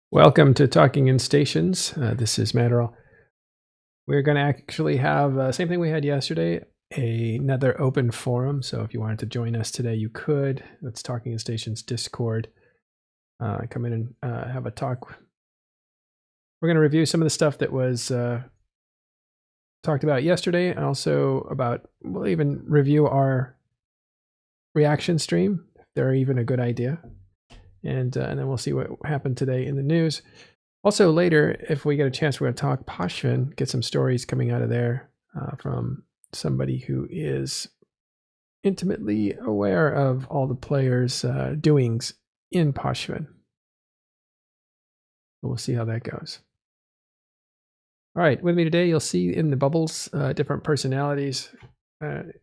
Welcome to Talking in Stations. This is Matterall. We're going to actually have same thing we had yesterday, another open forum. So if you wanted to join us today, you could. That's Talking in Stations Discord. Come in and have a talk. We're going to review some of the stuff that was talked about yesterday, and also we'll even review our reaction stream, if they're even a good idea. And then we'll see what happened today in the news. Also later, if we get a chance, we're going to talk Pochven, get some stories coming out of there from somebody who is intimately aware of all the players' doings in Pochven. We'll see how that goes. All right, with me today, you'll see in the bubbles different personalities. Are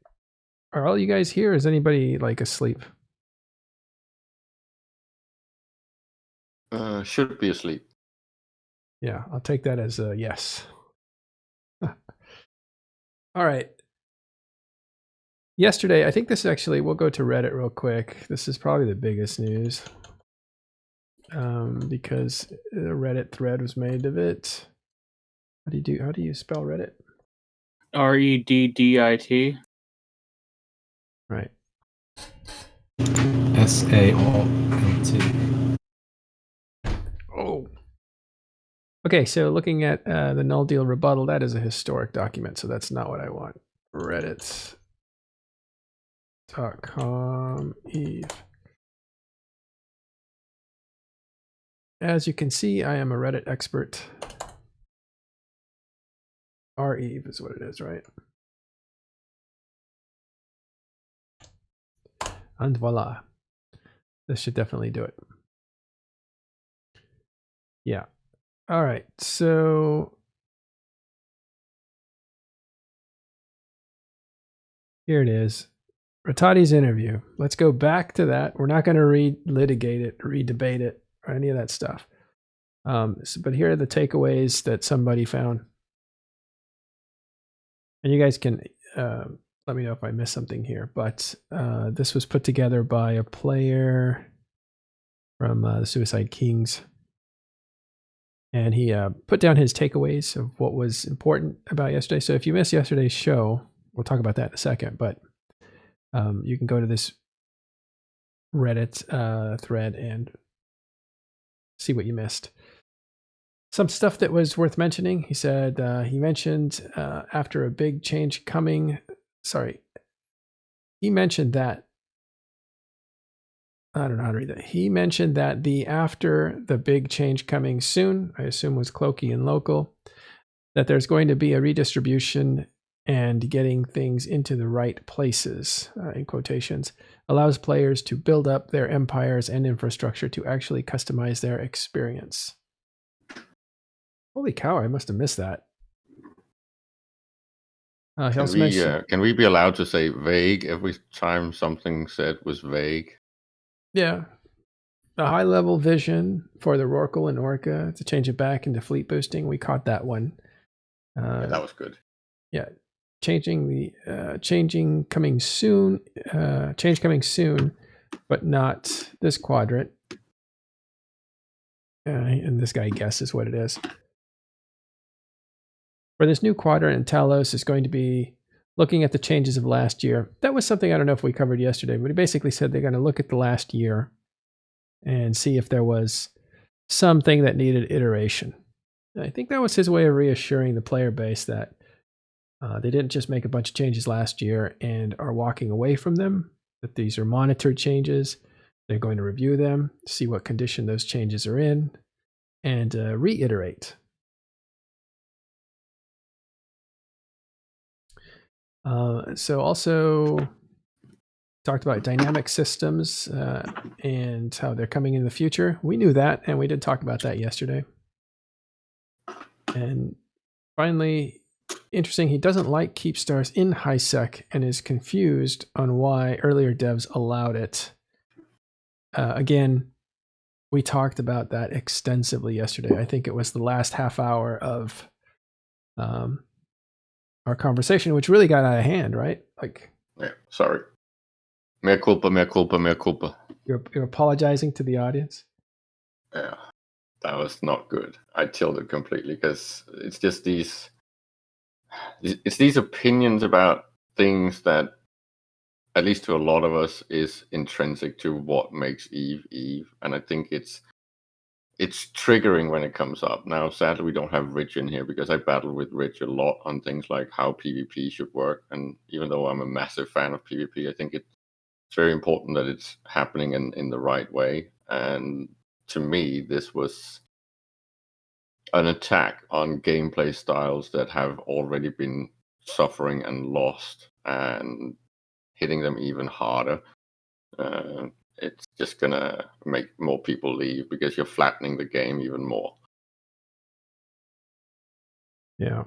all you guys here? Is anybody like asleep? Should be asleep. Yeah, I'll take that as a yes. All right. Yesterday, I think this actually, we'll go to Reddit real quick. This is probably the biggest news because a Reddit thread was made of it. How do you spell Reddit? REDDIT. Right. SAOLT. Oh. Okay, so looking at the null deal rebuttal, that is a historic document, so that's not what I want. Reddit.com Eve. As you can see, I am a Reddit expert. R-Eve is what it is, right? And voila. This should definitely do it. Yeah. All right. So here it is. Rattati's interview. Let's go back to that. We're not going to re-litigate it, re-debate it, or any of that stuff. But here are the takeaways that somebody found. And you guys can let me know if I missed something here. But this was put together by a player from the Suicide Kings. And he put down his takeaways of what was important about yesterday. So if you missed yesterday's show, we'll talk about that in a second. But you can go to this Reddit thread and see what you missed. Some stuff that was worth mentioning. He said he mentioned after a big change coming. Sorry. He mentioned that. I don't know how to read that. He mentioned that after the big change coming soon, I assume was Cloaky and local, that there's going to be a redistribution and getting things into the right places, in quotations, allows players to build up their empires and infrastructure to actually customize their experience. Holy cow, I must have missed that. Can we be allowed to say vague every time something said was vague? Yeah. A high-level vision for the Rorqual and Orca to change it back into fleet boosting. We caught that one. Yeah, that was good. Yeah. Changing coming soon, change coming soon, but not this quadrant. And this guy guesses what it is. For this new quadrant, and Talos is going to be looking at the changes of last year. That was something I don't know if we covered yesterday, but he basically said they're going to look at the last year and see if there was something that needed iteration. And I think that was his way of reassuring the player base that they didn't just make a bunch of changes last year and are walking away from them, that these are monitored changes. They're going to review them, see what condition those changes are in, and reiterate. So also talked about dynamic systems and how they're coming in the future. We knew that, and we did talk about that yesterday. And finally, interesting, he doesn't like keep stars in HiSec and is confused on why earlier devs allowed it. Again, we talked about that extensively yesterday. I think it was the last half hour of our conversation, which really got out of hand, right? Like, yeah, sorry. Mea culpa, mea culpa, mea culpa. You're apologizing to the audience? Yeah. That was not good. I tilted completely because it's just these opinions about things that, at least to a lot of us, is intrinsic to what makes Eve Eve, and I think it's triggering when it comes up. Now, sadly, we don't have Rich in here because I battled with Rich a lot on things like how PvP should work, and even though I'm a massive fan of PvP, I think it's very important that it's happening in the right way. And to me, this was an attack on gameplay styles that have already been suffering and lost, and hitting them even harder. Uh, it's just gonna make more people leave because you're flattening the game even more. Yeah.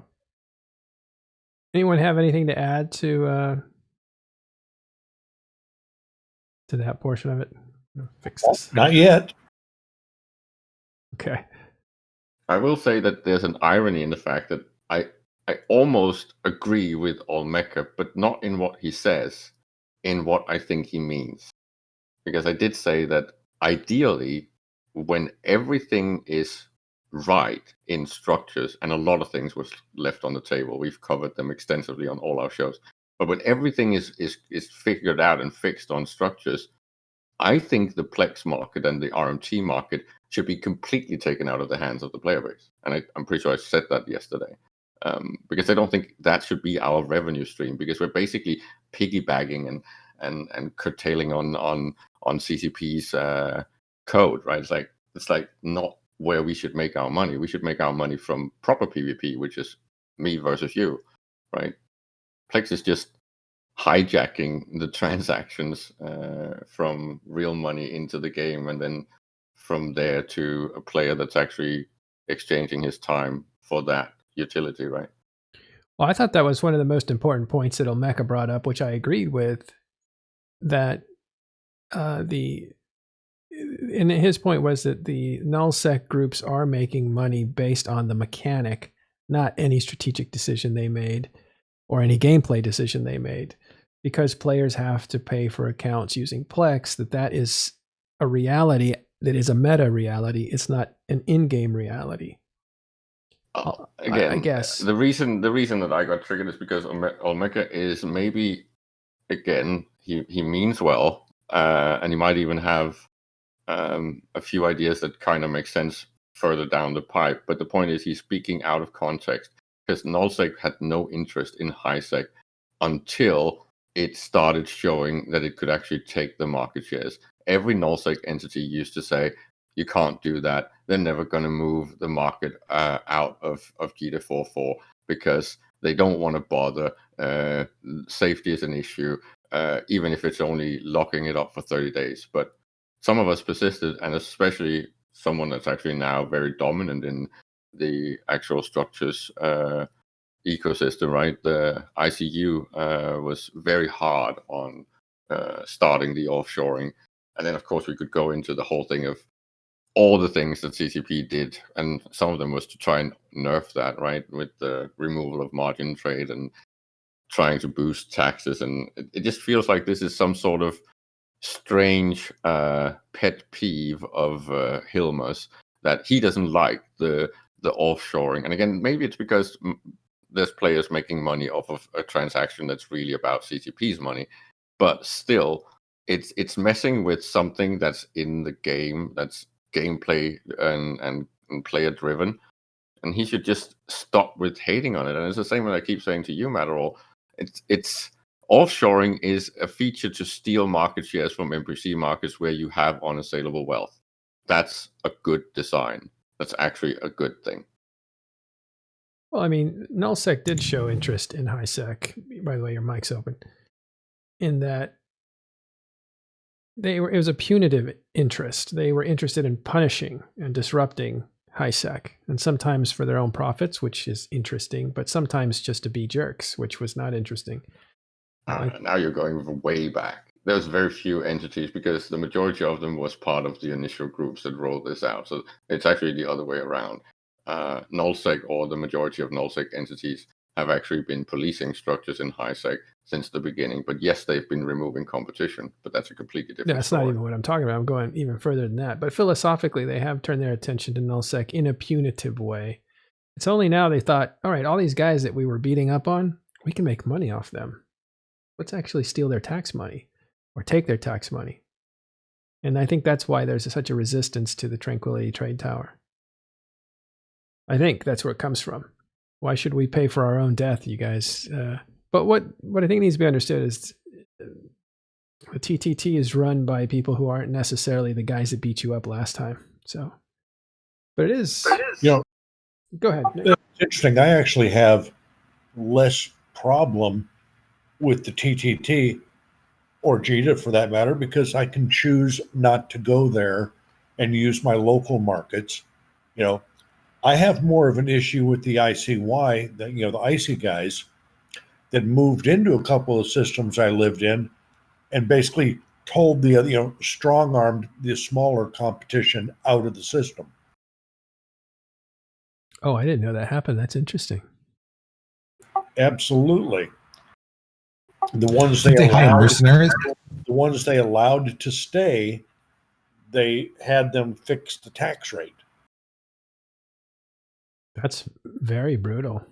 Anyone have anything to add to that portion of it? Fix this. Not yet. Okay. I will say that there's an irony in the fact that I almost agree with Olmeca, but not in what he says, in what I think he means. Because I did say that ideally, when everything is right in structures, and a lot of things was left on the table, we've covered them extensively on all our shows. But when everything is figured out and fixed on structures, I think the Plex market and the RMT market should be completely taken out of the hands of the player base. And I'm pretty sure I said that yesterday. Because I don't think that should be our revenue stream, because we're basically piggybacking and curtailing on CCP's code, right? It's like not where we should make our money. We should make our money from proper PvP, which is me versus you, right? Plex is just hijacking the transactions from real money into the game, and then from there to a player that's actually exchanging his time for that utility, right? Well, I thought that was one of the most important points that Olmeca brought up, which I agreed with. That and his point was that the nullsec groups are making money based on the mechanic, not any strategic decision they made or any gameplay decision they made. Because players have to pay for accounts using Plex, that is a reality that is a meta reality. It's not an in-game reality. Again, I guess the reason that I got triggered is because Olmeca is maybe, again, he means well, and he might even have a few ideas that kind of make sense further down the pipe. But the point is, he's speaking out of context, because nullsec had no interest in highsec until it started showing that it could actually take the market shares. Every nullsec entity used to say, you can't do that. They're never going to move the market out of GDA 4.4 because they don't want to bother. Safety is an issue, even if it's only locking it up for 30 days. But some of us persisted, and especially someone that's actually now very dominant in the actual structures ecosystem, right? The ICU was very hard on starting the offshoring. And then, of course, we could go into the whole thing of all the things that CCP did, and some of them was to try and nerf that, right? With the removal of margin trade and trying to boost taxes. And it just feels like this is some sort of strange pet peeve of Hilmer's, that he doesn't like the offshoring. And again, maybe it's because there's players making money off of a transaction that's really about CCP's money, but still, it's messing with something that's in the game, that's gameplay and player driven, and he should just stop with hating on it. And it's the same that I keep saying to you, Matterall. It's offshoring is a feature to steal market shares from NPC markets where you have unassailable wealth. That's a good design. That's actually a good thing. Well, I mean, nullsec did show interest in highsec. By the way, your mic's open. In that it was a punitive interest. They were interested in punishing and disrupting highsec, and sometimes for their own profits, which is interesting, but sometimes just to be jerks, which was not interesting. Now you're going way back. There's very few entities, because the majority of them was part of the initial groups that rolled this out. So it's actually the other way around. Nullsec, or the majority of nullsec entities, have actually been policing structures in high sec since the beginning. But yes, they've been removing competition, but that's a completely different That's story. not even what I'm talking about. I'm going even further than that. But philosophically, they have turned their attention to nullsec in a punitive way. It's only now they thought, all right, all these guys that we were beating up on, we can make money off them. Let's actually steal their tax money or take their tax money. And I think that's why there's such a resistance to the Tranquility Trade Tower. I think that's where it comes from. Why should we pay for our own death, you guys? But what I think needs to be understood is the TTT is run by people who aren't necessarily the guys that beat you up last time. So, but it is. Go ahead. It's interesting. I actually have less problem with the TTT or JITA for that matter, because I can choose not to go there and use my local markets. I have more of an issue with the ICY, the ICY guys that moved into a couple of systems I lived in and basically told the strong armed the smaller competition out of the system. Oh, I didn't know that happened. That's interesting. Absolutely. The ones mercenaries. The ones they allowed to stay, they had them fix the tax rate. That's very brutal.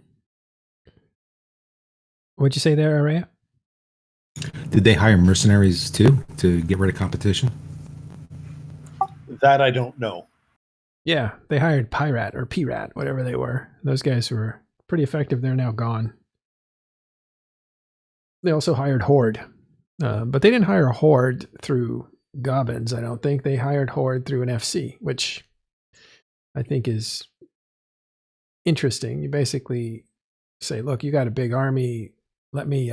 What'd you say there, Araya? Did they hire mercenaries too to get rid of competition? That I don't know. Yeah, they hired Pyrat or Pirat, whatever they were. Those guys were pretty effective. They're now gone. They also hired Horde, but they didn't hire Horde through Gobbins. I don't think they hired Horde through an FC, which I think is interesting. You basically say, "Look, you got a big army. Let me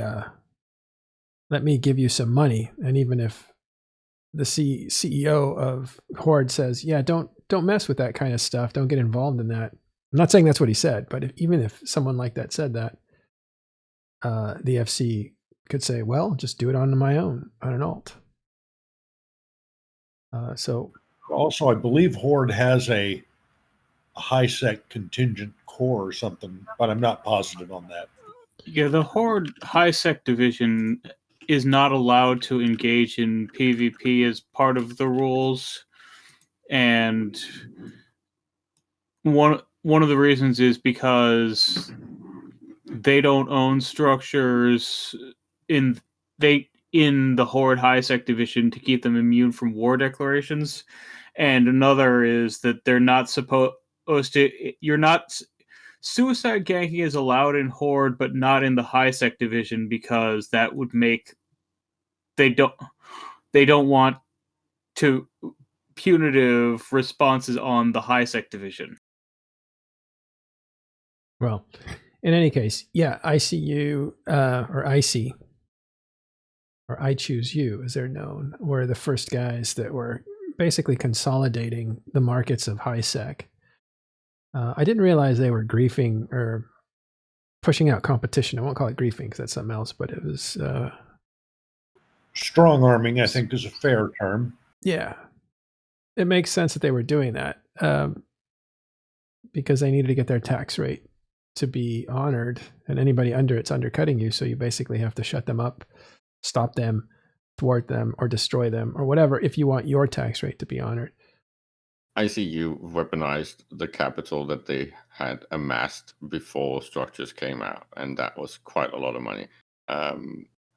give you some money." And even if the CEO of Horde says, "Yeah, don't mess with that kind of stuff. Don't get involved in that." I'm not saying that's what he said, but even if someone like that said that, the FC could say, "Well, just do it on my own, on an alt." So also, I believe Horde has a high sec contingent core or something, but I'm not positive on that. Yeah, the Horde high sec division is not allowed to engage in PvP as part of the rules, and one of the reasons is because they don't own structures in the Horde high sec division to keep them immune from war declarations, and another is that they're not supposed to. You're not. Suicide ganking is allowed in Horde, but not in the high sec division, because that would make they don't want to punitive responses on the high sec division. Well, in any case, yeah, ICU or IC or I Choose You, as they're known, were the first guys that were basically consolidating the markets of high sec. I didn't realize they were griefing or pushing out competition. I won't call it griefing because that's something else, but it was strong arming, I think, is a fair term. Yeah, it makes sense that they were doing that because they needed to get their tax rate to be honored, and anybody under it's undercutting you. So you basically have to shut them up, stop them, thwart them, or destroy them, or whatever, if you want your tax rate to be honored. ICU weaponized the capital that they had amassed before structures came out, and that was quite a lot of money.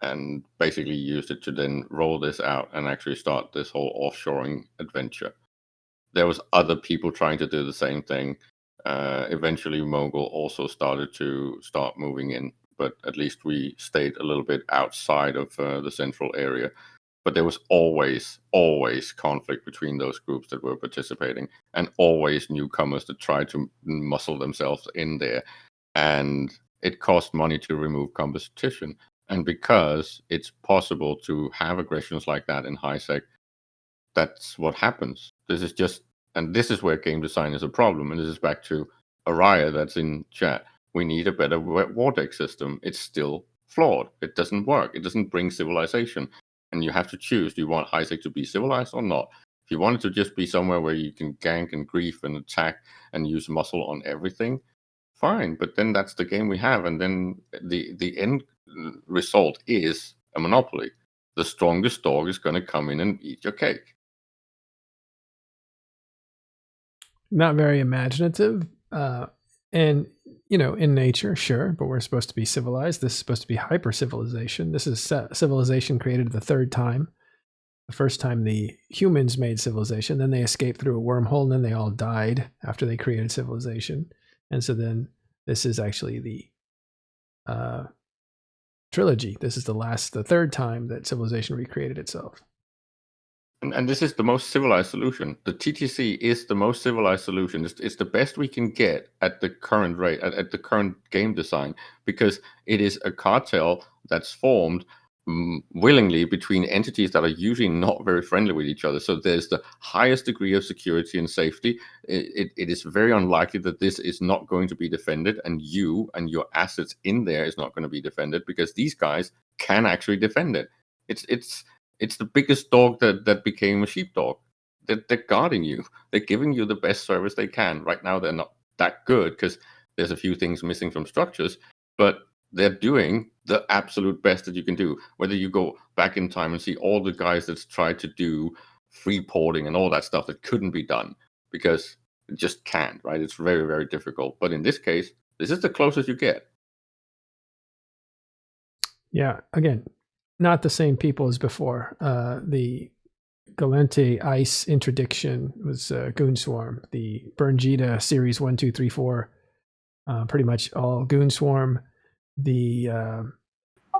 And basically used it to then roll this out and actually start this whole offshoring adventure. There was other people trying to do the same thing. Eventually, Mogul also started to start moving in, but at least we stayed a little bit outside of the central area. But there was always conflict between those groups that were participating, and always newcomers that tried to muscle themselves in there. And it cost money to remove competition. And because it's possible to have aggressions like that in high sec, that's what happens. This is where game design is a problem. And this is back to Araya that's in chat. We need a better war deck system. It's still flawed. It doesn't work. It doesn't bring civilization. And you have to choose, do you want high sec to be civilized or not? If you want it to just be somewhere where you can gank and grief and attack and use muscle on everything, fine, but then that's the game we have, and then the end result is a monopoly. The strongest dog is going to come in and eat your cake. Not very imaginative. And, in nature, sure, but we're supposed to be civilized. This is supposed to be hyper civilization. This is civilization created the third time. The first time the humans made civilization, then they escaped through a wormhole, and then they all died after they created civilization. And so then this is actually the trilogy. This is the third time that civilization recreated itself. And this is the most civilized solution. The TTC is the most civilized solution. It's the best we can get at the current rate, at the current game design, because it is a cartel that's formed willingly between entities that are usually not very friendly with each other. So there's the highest degree of security and safety. It is very unlikely that this is not going to be defended, and you and your assets in there is not going to be defended, because these guys can actually defend it. It's the biggest dog that became a sheepdog. They're guarding you. They're giving you the best service they can. Right now, they're not that good because there's a few things missing from structures, but they're doing the absolute best that you can do. Whether you go back in time and see all the guys that's tried to do free porting and all that stuff that couldn't be done because it just can't, right? It's very, very difficult. But in this case, this is the closest you get. Yeah, again, not the same people as before. The Galente Ice interdiction was Goon Swarm. The Bernjita series 1, 2, 3, 4, pretty much all Goon Swarm. The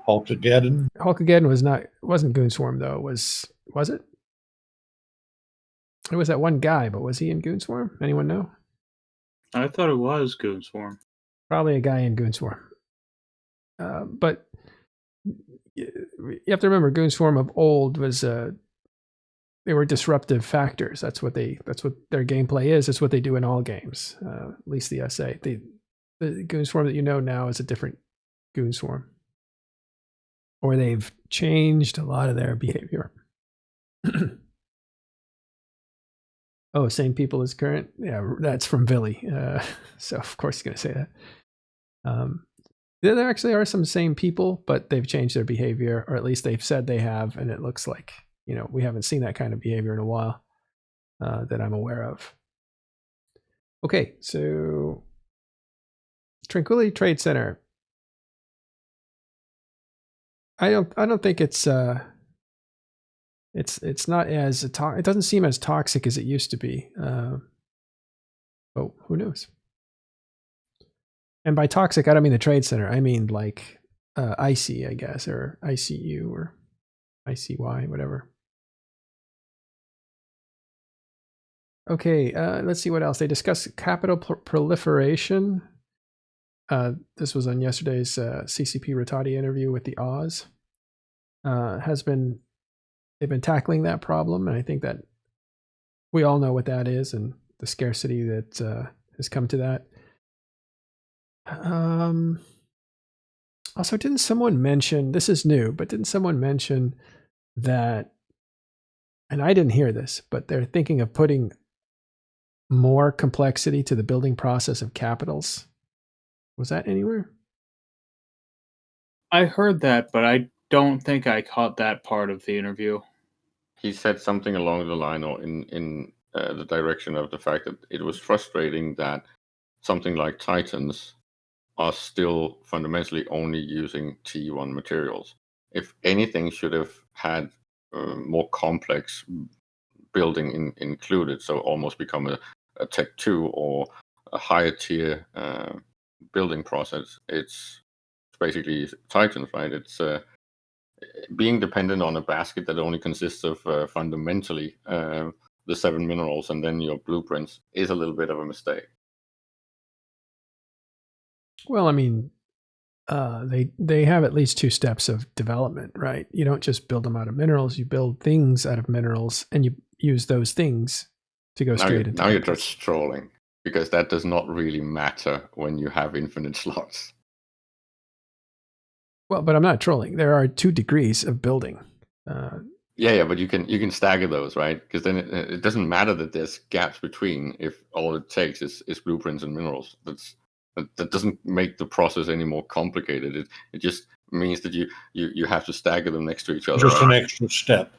Hulkageddon wasn't Goon Swarm though. Was it? It was that one guy, but was he in Goon Swarm? Anyone know? I thought it was Goon Swarm. Probably a guy in Goon Swarm. But you have to remember, Goon Swarm of old was they were disruptive factors. That's what their gameplay is. It's what they do in all games. At least the SA. The Goon Swarm that you know now is a different Goon Swarm, or they've changed a lot of their behavior. Oh, same people as current. Yeah, that's from Billy. So of course he's going to say that. There actually are some same people, but they've changed their behavior, or at least they've said they have, and it looks like, we haven't seen that kind of behavior in a while that I'm aware of. Okay, so Tranquility Trade Center. I don't think it's not as it doesn't seem as toxic as it used to be. Oh, who knows? And by toxic, I don't mean the trade center. I mean like IC, I guess, or ICU or ICY, whatever. Okay, let's see what else. They discuss capital proliferation. This was on yesterday's CCP Rattati interview with the Oz. They've been tackling that problem, and I think that we all know what that is and the scarcity that has come to that. Also, didn't someone mention, this is new, but didn't someone mention that, and I didn't hear this, but they're thinking of putting more complexity to the building process of capitals? Was that anywhere? I heard that, but I don't think I caught that part of the interview. He said something along the line or in the direction of the fact that it was frustrating that something like Titans are still fundamentally only using T1 materials. If anything, should have had more complex building included, so almost become a Tech 2 or a higher tier building process. It's basically Titans, right? It's being dependent on a basket that only consists of fundamentally the 7 minerals and then your blueprints is a little bit of a mistake. Well, I mean, they have at least 2 steps of development, right? You don't just build them out of minerals. You build things out of minerals, and you use those things to go straight into. Now you're just trolling, because that does not really matter when you have infinite slots. Well, but I'm not trolling. There are 2 degrees of building. Yeah, but you can stagger those, right? Because then it doesn't matter that there's gaps between if all it takes is blueprints and minerals. That doesn't make the process any more complicated. It just means that you have to stagger them next to each other. Just an extra step.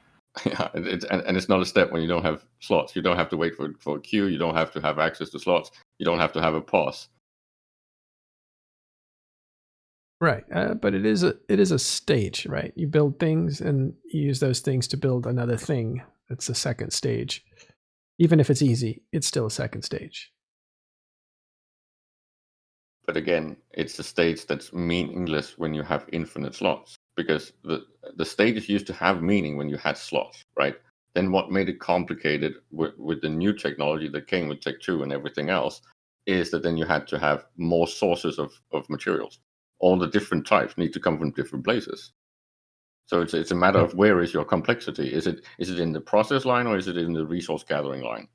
Yeah, and it's not a step when you don't have slots. You don't have to wait for a queue. You don't have to have access to slots. You don't have to have a pause. Right, but it is a stage, right? You build things and you use those things to build another thing. It's a second stage. Even if it's easy, it's still a second stage. But again, it's a stage that's meaningless when you have infinite slots, because the stages used to have meaning when you had slots, right? Then what made it complicated with the new technology that came with Tech 2 and everything else is that then you had to have more sources of materials. All the different types need to come from different places. So it's a matter of where is your complexity? Is it in the process line or is it in the resource gathering line?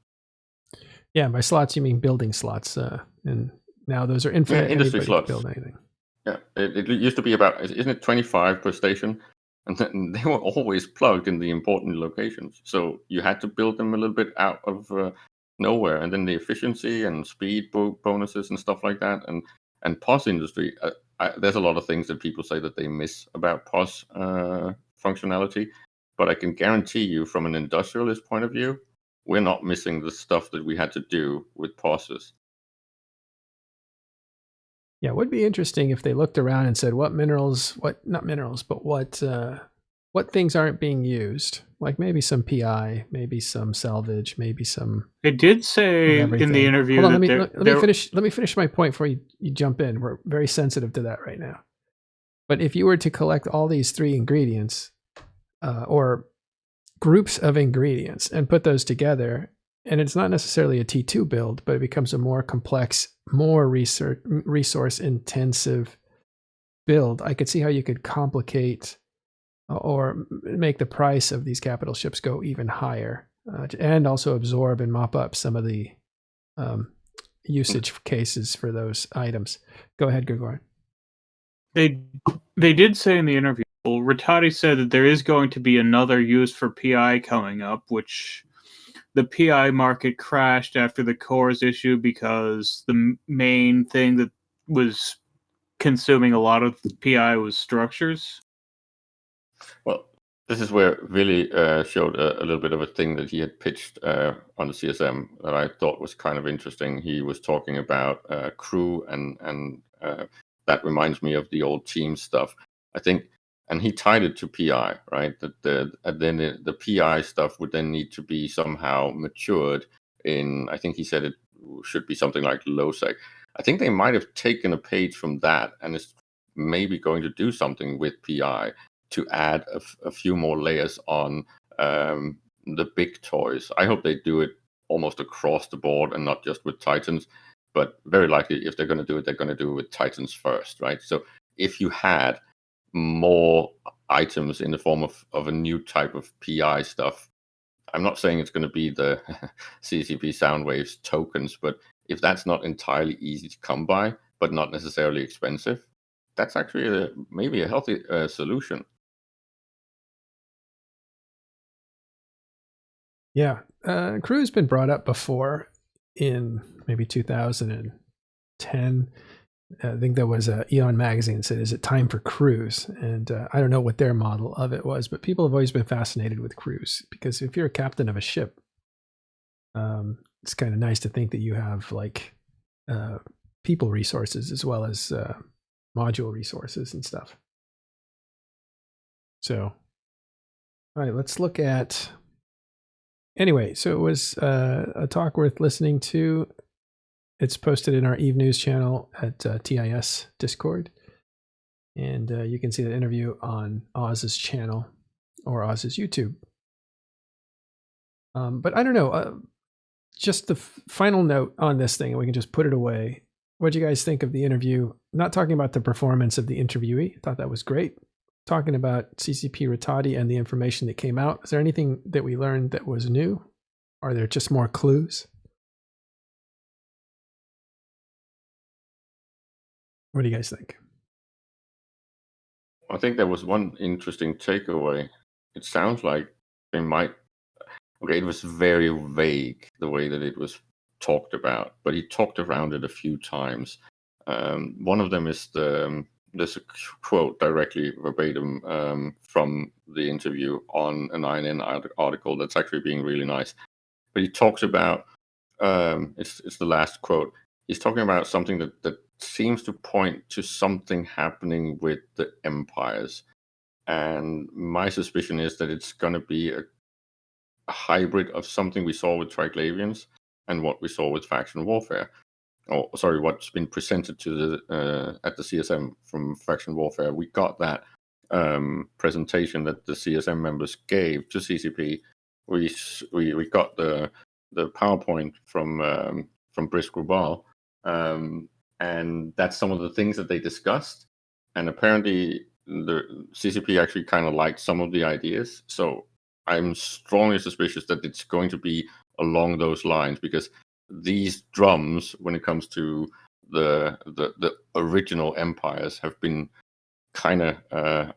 Yeah, by slots you mean building slots, and now those are infinite. Yeah, industry Anybody can slots. build anything. Yeah, it used to be about, isn't it 25 per station? And then they were always plugged in the important locations. So you had to build them a little bit out of nowhere. And then the efficiency and speed bonuses and stuff like that. And POS industry, there's a lot of things that people say that they miss about POS functionality. But I can guarantee you, from an industrialist point of view, we're not missing the stuff that we had to do with POSes. Yeah, it would be interesting if they looked around and said, what things aren't being used? Like maybe some PI, maybe some salvage, maybe some. It did say in the interview. Hold on, let me finish my point before you jump in. We're very sensitive to that right now. But if you were to collect all these 3 ingredients, or groups of ingredients, and put those together, and it's not necessarily a T2 build, but it becomes a more complex, more resource intensive build, I could see how you could complicate or make the price of these capital ships go even higher, and also absorb and mop up some of the usage cases for those items. Go ahead, Gregor. They did say in the interview, Rattati said that there is going to be another use for PI coming up, which the PI market crashed after the cores issue because the main thing that was consuming a lot of the PI was structures. Well, this is where Willy showed a little bit of a thing that he had pitched on the CSM that I thought was kind of interesting. He was talking about crew, and that reminds me of the old team stuff, I think. And he tied it to PI, right? That then the PI stuff would then need to be somehow matured in, I think he said it should be something like low-sec. I think they might have taken a page from that and is maybe going to do something with PI to add a few more layers on the big toys. I hope they do it almost across the board and not just with Titans, but very likely if they're going to do it, they're going to do it with Titans first, right? So if you had more items in the form of a new type of PI stuff, I'm not saying it's going to be the CCP Soundwaves tokens, but if that's not entirely easy to come by, but not necessarily expensive, that's actually maybe a healthy solution. Yeah, crew's been brought up before in maybe 2010. I think there was a Eon magazine that said, "Is it time for crews?" And I don't know what their model of it was, but people have always been fascinated with crews because if you're a captain of a ship, it's kind of nice to think that you have like people resources as well as module resources and stuff. So, all right, let's look at. Anyway, so it was a talk worth listening to. It's posted in our Eve News channel at TIS Discord. And you can see the interview on Oz's channel or Oz's YouTube. But I don't know, just the final note on this thing, and we can just put it away. What do you guys think of the interview? Not talking about the performance of the interviewee. I thought that was great. Talking about CCP Rattati and the information that came out. Is there anything that we learned that was new? Are there just more clues? What do you guys think? I think there was one interesting takeaway. It sounds like they might. Okay, it was very vague the way that it was talked about, but he talked around it a few times. One of them is there's a quote directly verbatim from the interview on an INN article that's actually being really nice. But he talks about it's the last quote. He's talking about something that seems to point to something happening with the empires, and my suspicion is that it's going to be a hybrid of something we saw with Triglavians and what we saw with faction warfare. Oh, sorry, what's been presented to the at the CSM from faction warfare. We got that presentation that the CSM members gave to CCP. We got the PowerPoint from Brice Grubal, and that's some of the things that they discussed. And apparently, the CCP actually kind of liked some of the ideas. So I'm strongly suspicious that it's going to be along those lines, because these drums, when it comes to the original empires, have been kind of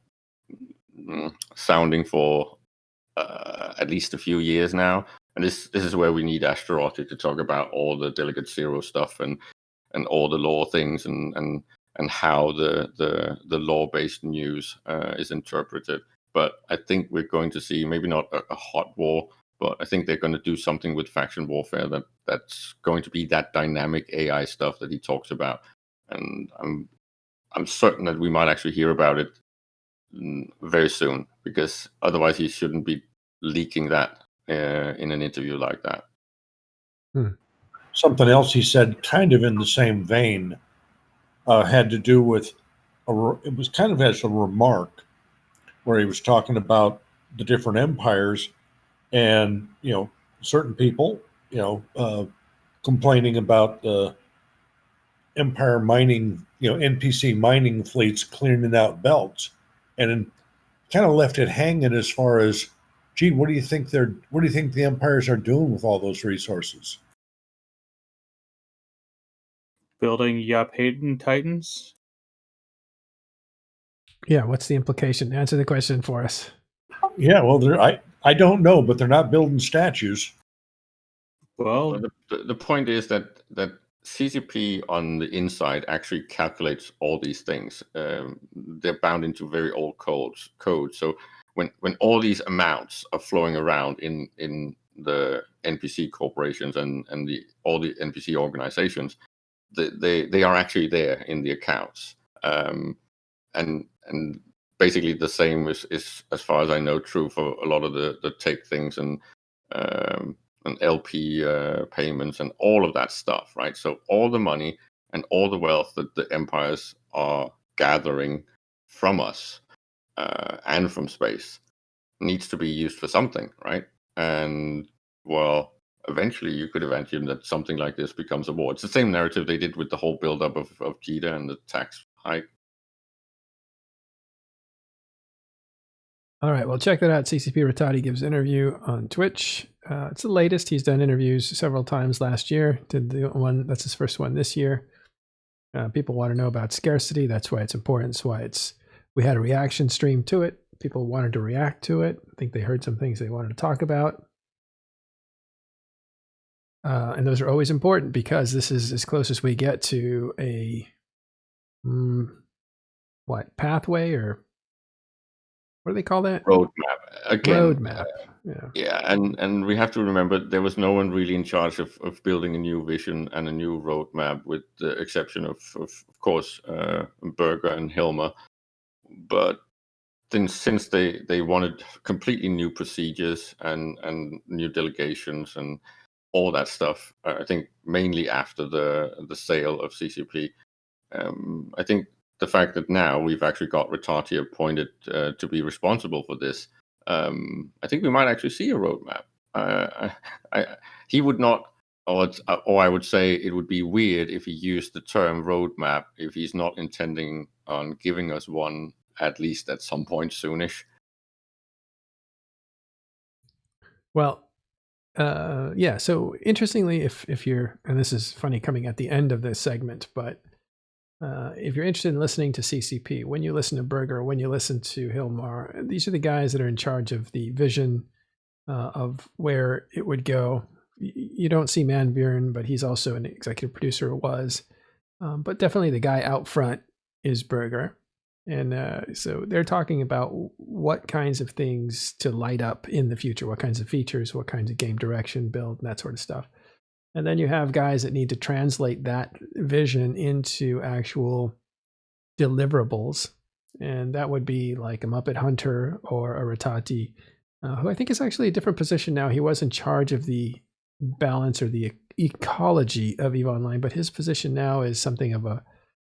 sounding for at least a few years now. And this is where we need Asterotti to talk about all the Delegate Zero stuff and all the law things and how the law-based news is interpreted. But I think we're going to see maybe not a hot war, but I think they're going to do something with faction warfare that's going to be that dynamic AI stuff that he talks about. And I'm certain that we might actually hear about it very soon, because otherwise he shouldn't be leaking that in an interview like that. Something else he said, kind of in the same vein, had to do with it was kind of as a remark, where he was talking about the different empires, and certain people complaining about the empire mining, NPC mining fleets clearing out belts, and kind of left it hanging as far as, gee, what do you think the empires are doing with all those resources? Building Yaphaden Titans? Yeah, what's the implication? Answer the question for us. Yeah, well, I don't know, but they're not building statues. Well, the point is that CCP on the inside actually calculates all these things. They're bound into very old codes. So when all these amounts are flowing around in the NPC corporations and all the NPC organizations, they are actually there in the accounts. And basically the same is, as far as I know, true for a lot of the tech things and LP payments and all of that stuff, right? So all the money and all the wealth that the empires are gathering from us and from space needs to be used for something, right? And well, eventually you could imagine that something like this becomes a war. It's the same narrative they did with the whole buildup of Jita and the tax hike. All right, well, check that out. CCP Rattati gives interview on Twitch. It's the latest. He's done interviews several times last year. Did the one that's his first one this year. People want to know about scarcity. That's why it's important. That's why we had a reaction stream to it. People wanted to react to it. I think they heard some things they wanted to talk about. And those are always important, because this is as close as we get to a pathway, or what do they call that? Roadmap. Again, roadmap. Yeah, and we have to remember there was no one really in charge of building a new vision and a new roadmap, with the exception of course, Berger and Hilmer. But then, since they wanted completely new procedures and new delegations and all that stuff, I think mainly after the sale of CCP, I think the fact that now we've actually got Rattati appointed to be responsible for this, I think we might actually see a roadmap. He would not, or I would say it would be weird if he used the term roadmap if he's not intending on giving us one, at least at some point soonish. Well, yeah. So interestingly, if you're, and this is funny coming at the end of this segment, but if you're interested in listening to CCP, when you listen to Berger, when you listen to Hilmar, these are the guys that are in charge of the vision of where it would go. You don't see Manbjörn, but he's also an executive producer, or was. But definitely the guy out front is Berger. And so they're talking about what kinds of things to light up in the future, what kinds of features, what kinds of game direction, build, and that sort of stuff. And then you have guys that need to translate that vision into actual deliverables. And that would be like a Muppet Hunter or a Ratati, who I think is actually a different position now. He was in charge of the balance or the ecology of EVE Online, but his position now is something of a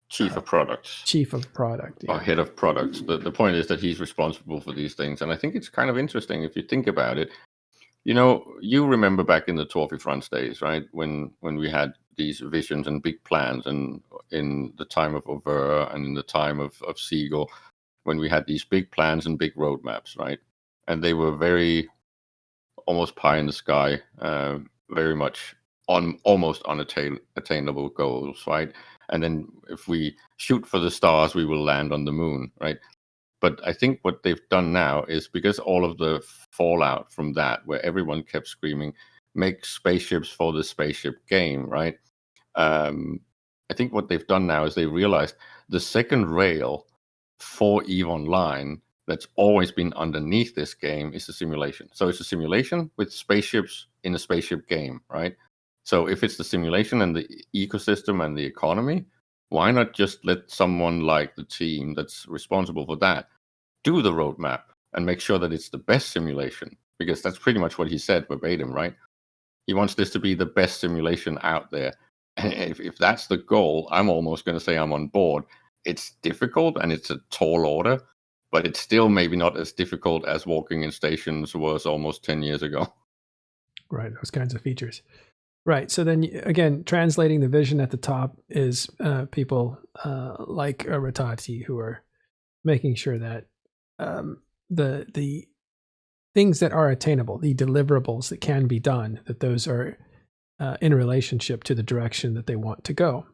chief of products. Chief of product. Or head of products. The point is that he's responsible for these things. And I think it's kind of interesting if you think about it. You know, you remember back in the Torfy France days, right? When we had these visions and big plans, and in the time of Over and in the time of Siegel, when we had these big plans and big roadmaps, right? And they were very almost pie in the sky, very much almost unattainable goals, right? And then if we shoot for the stars, we will land on the moon, right? But I think what they've done now is, because all of the fallout from that, where everyone kept screaming, make spaceships for the spaceship game, right? I think what they've done now is they realized the second rail for EVE Online that's always been underneath this game is the simulation. So it's a simulation with spaceships in a spaceship game, right? So if it's the simulation and the ecosystem and the economy, why not just let someone like the team that's responsible for that do the roadmap and make sure that it's the best simulation? Because that's pretty much what he said verbatim, right? He wants this to be the best simulation out there. And if that's the goal, I'm almost going to say I'm on board. It's difficult and it's a tall order, but it's still maybe not as difficult as walking in stations was almost 10 years ago. Right, those kinds of features. Right. So then, again, translating the vision at the top is people like Ratati, who are making sure that the things that are attainable, the deliverables that can be done, that those are in relationship to the direction that they want to go.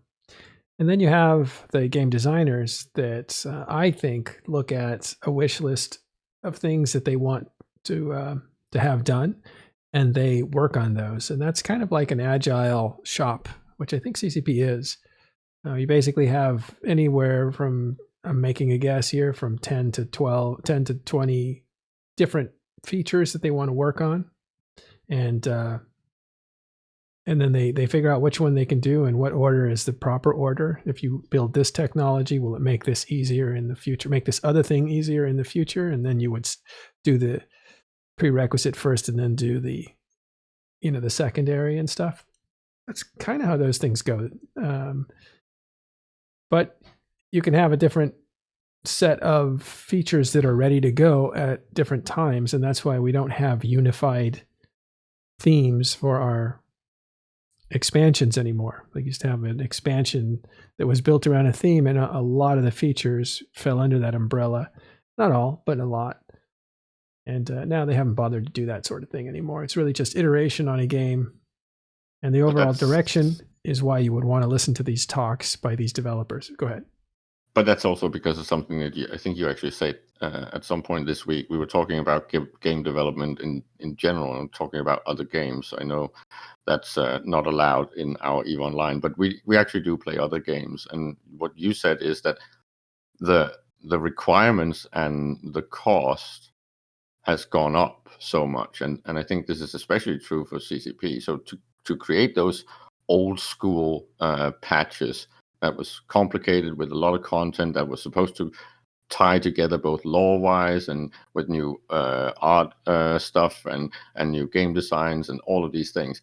And then you have the game designers that I think look at a wish list of things that they want to have done, and they work on those. And that's kind of like an agile shop, which I think CCP is. You basically have anywhere from, I'm making a guess here, from 10 to 20 different features that they want to work on. And then they figure out which one they can do and what order is the proper order. If you build this technology, will it make this easier in the future, make this other thing easier in the future? And then you would do the prerequisite first and then do the, the secondary and stuff. That's kind of how those things go. But you can have a different set of features that are ready to go at different times. And that's why we don't have unified themes for our expansions anymore. Like, used to have an expansion that was built around a theme, and a lot of the features fell under that umbrella. Not all, but a lot. And now they haven't bothered to do that sort of thing anymore. It's really just iteration on a game. And the overall direction is why you would want to listen to these talks by these developers. Go ahead. But that's also because of something that I think you actually said at some point this week. We were talking about game development in general and talking about other games. I know that's not allowed in our EVE Online, but we actually do play other games. And what you said is that the requirements and the cost has gone up so much. And I think this is especially true for CCP. So to create those old school patches that was complicated with a lot of content that was supposed to tie together both lore-wise and with new art stuff and new game designs and all of these things.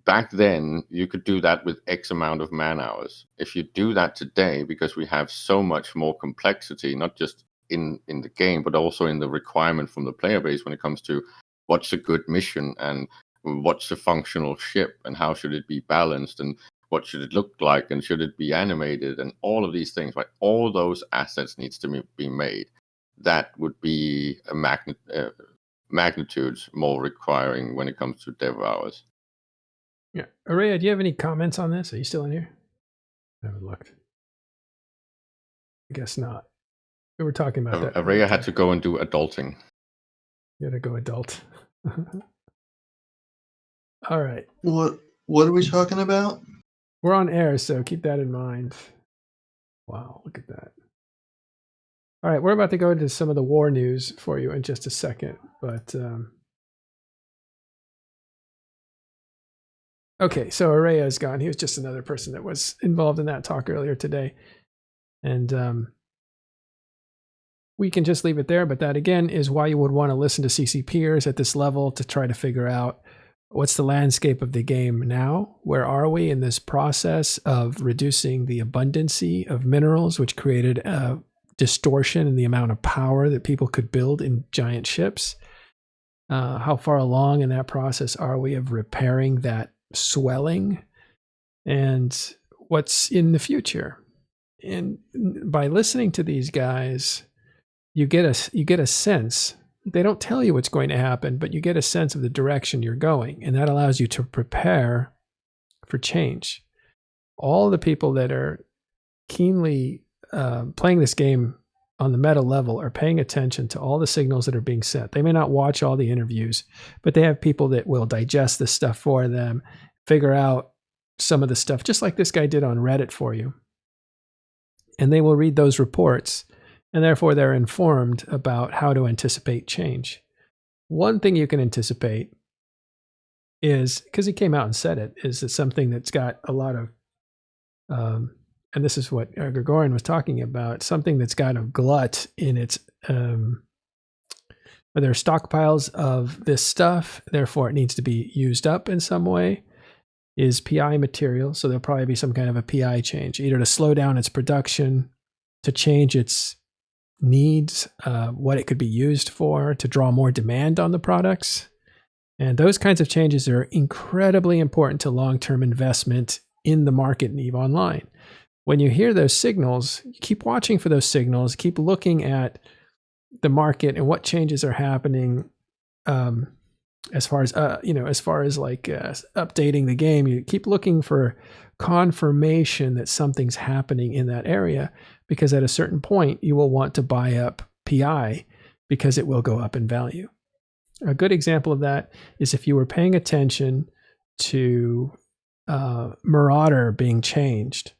Back then, you could do that with X amount of man hours. If you do that today, because we have so much more complexity, not just in the game, but also in the requirement from the player base when it comes to what's a good mission and what's a functional ship and how should it be balanced and what should it look like and should it be animated and all of these things, right? All those assets needs to be made. That would be a magnitudes more requiring when it comes to dev hours. Yeah. Araya, do you have any comments on this? Are you still in here? I haven't looked. I guess not. We were talking about that. Araya had to go and do adulting. You had to go adult. All right. What are we talking about? We're on air, so keep that in mind. Wow, look at that. All right, we're about to go into some of the war news for you in just a second, but okay, so Araya is gone. He was just another person that was involved in that talk earlier today, and we can just leave it there. But that again is why you would want to listen to CCPers at this level to try to figure out what's the landscape of the game now. Where are we in this process of reducing the abundancy of minerals, which created a distortion in the amount of power that people could build in giant ships? How far along in that process are we of repairing that swelling? And what's in the future? And by listening to these guys, you get a sense. They don't tell you what's going to happen, but you get a sense of the direction you're going, and that allows you to prepare for change. All the people that are keenly playing this game on the meta level are paying attention to all the signals that are being sent. They may not watch all the interviews, but they have people that will digest this stuff for them, figure out some of the stuff, just like this guy did on Reddit for you. And they will read those reports, and therefore they're informed about how to anticipate change. One thing you can anticipate is, because he came out and said it, is that something that's got a lot of, and this is what Gregorian was talking about, something that's got a glut in its, there are stockpiles of this stuff, therefore it needs to be used up in some way, is PI material. So there'll probably be some kind of a PI change, either to slow down its production, to change its needs, what it could be used for, to draw more demand on the products. And those kinds of changes are incredibly important to long-term investment in the market and EVE Online. When you hear those signals, keep watching for those signals, keep looking at the market and what changes are happening, as far as updating the game. You keep looking for confirmation that something's happening in that area, because at a certain point you will want to buy up PI because it will go up in value. A good example of that is if you were paying attention to Marauder being changed.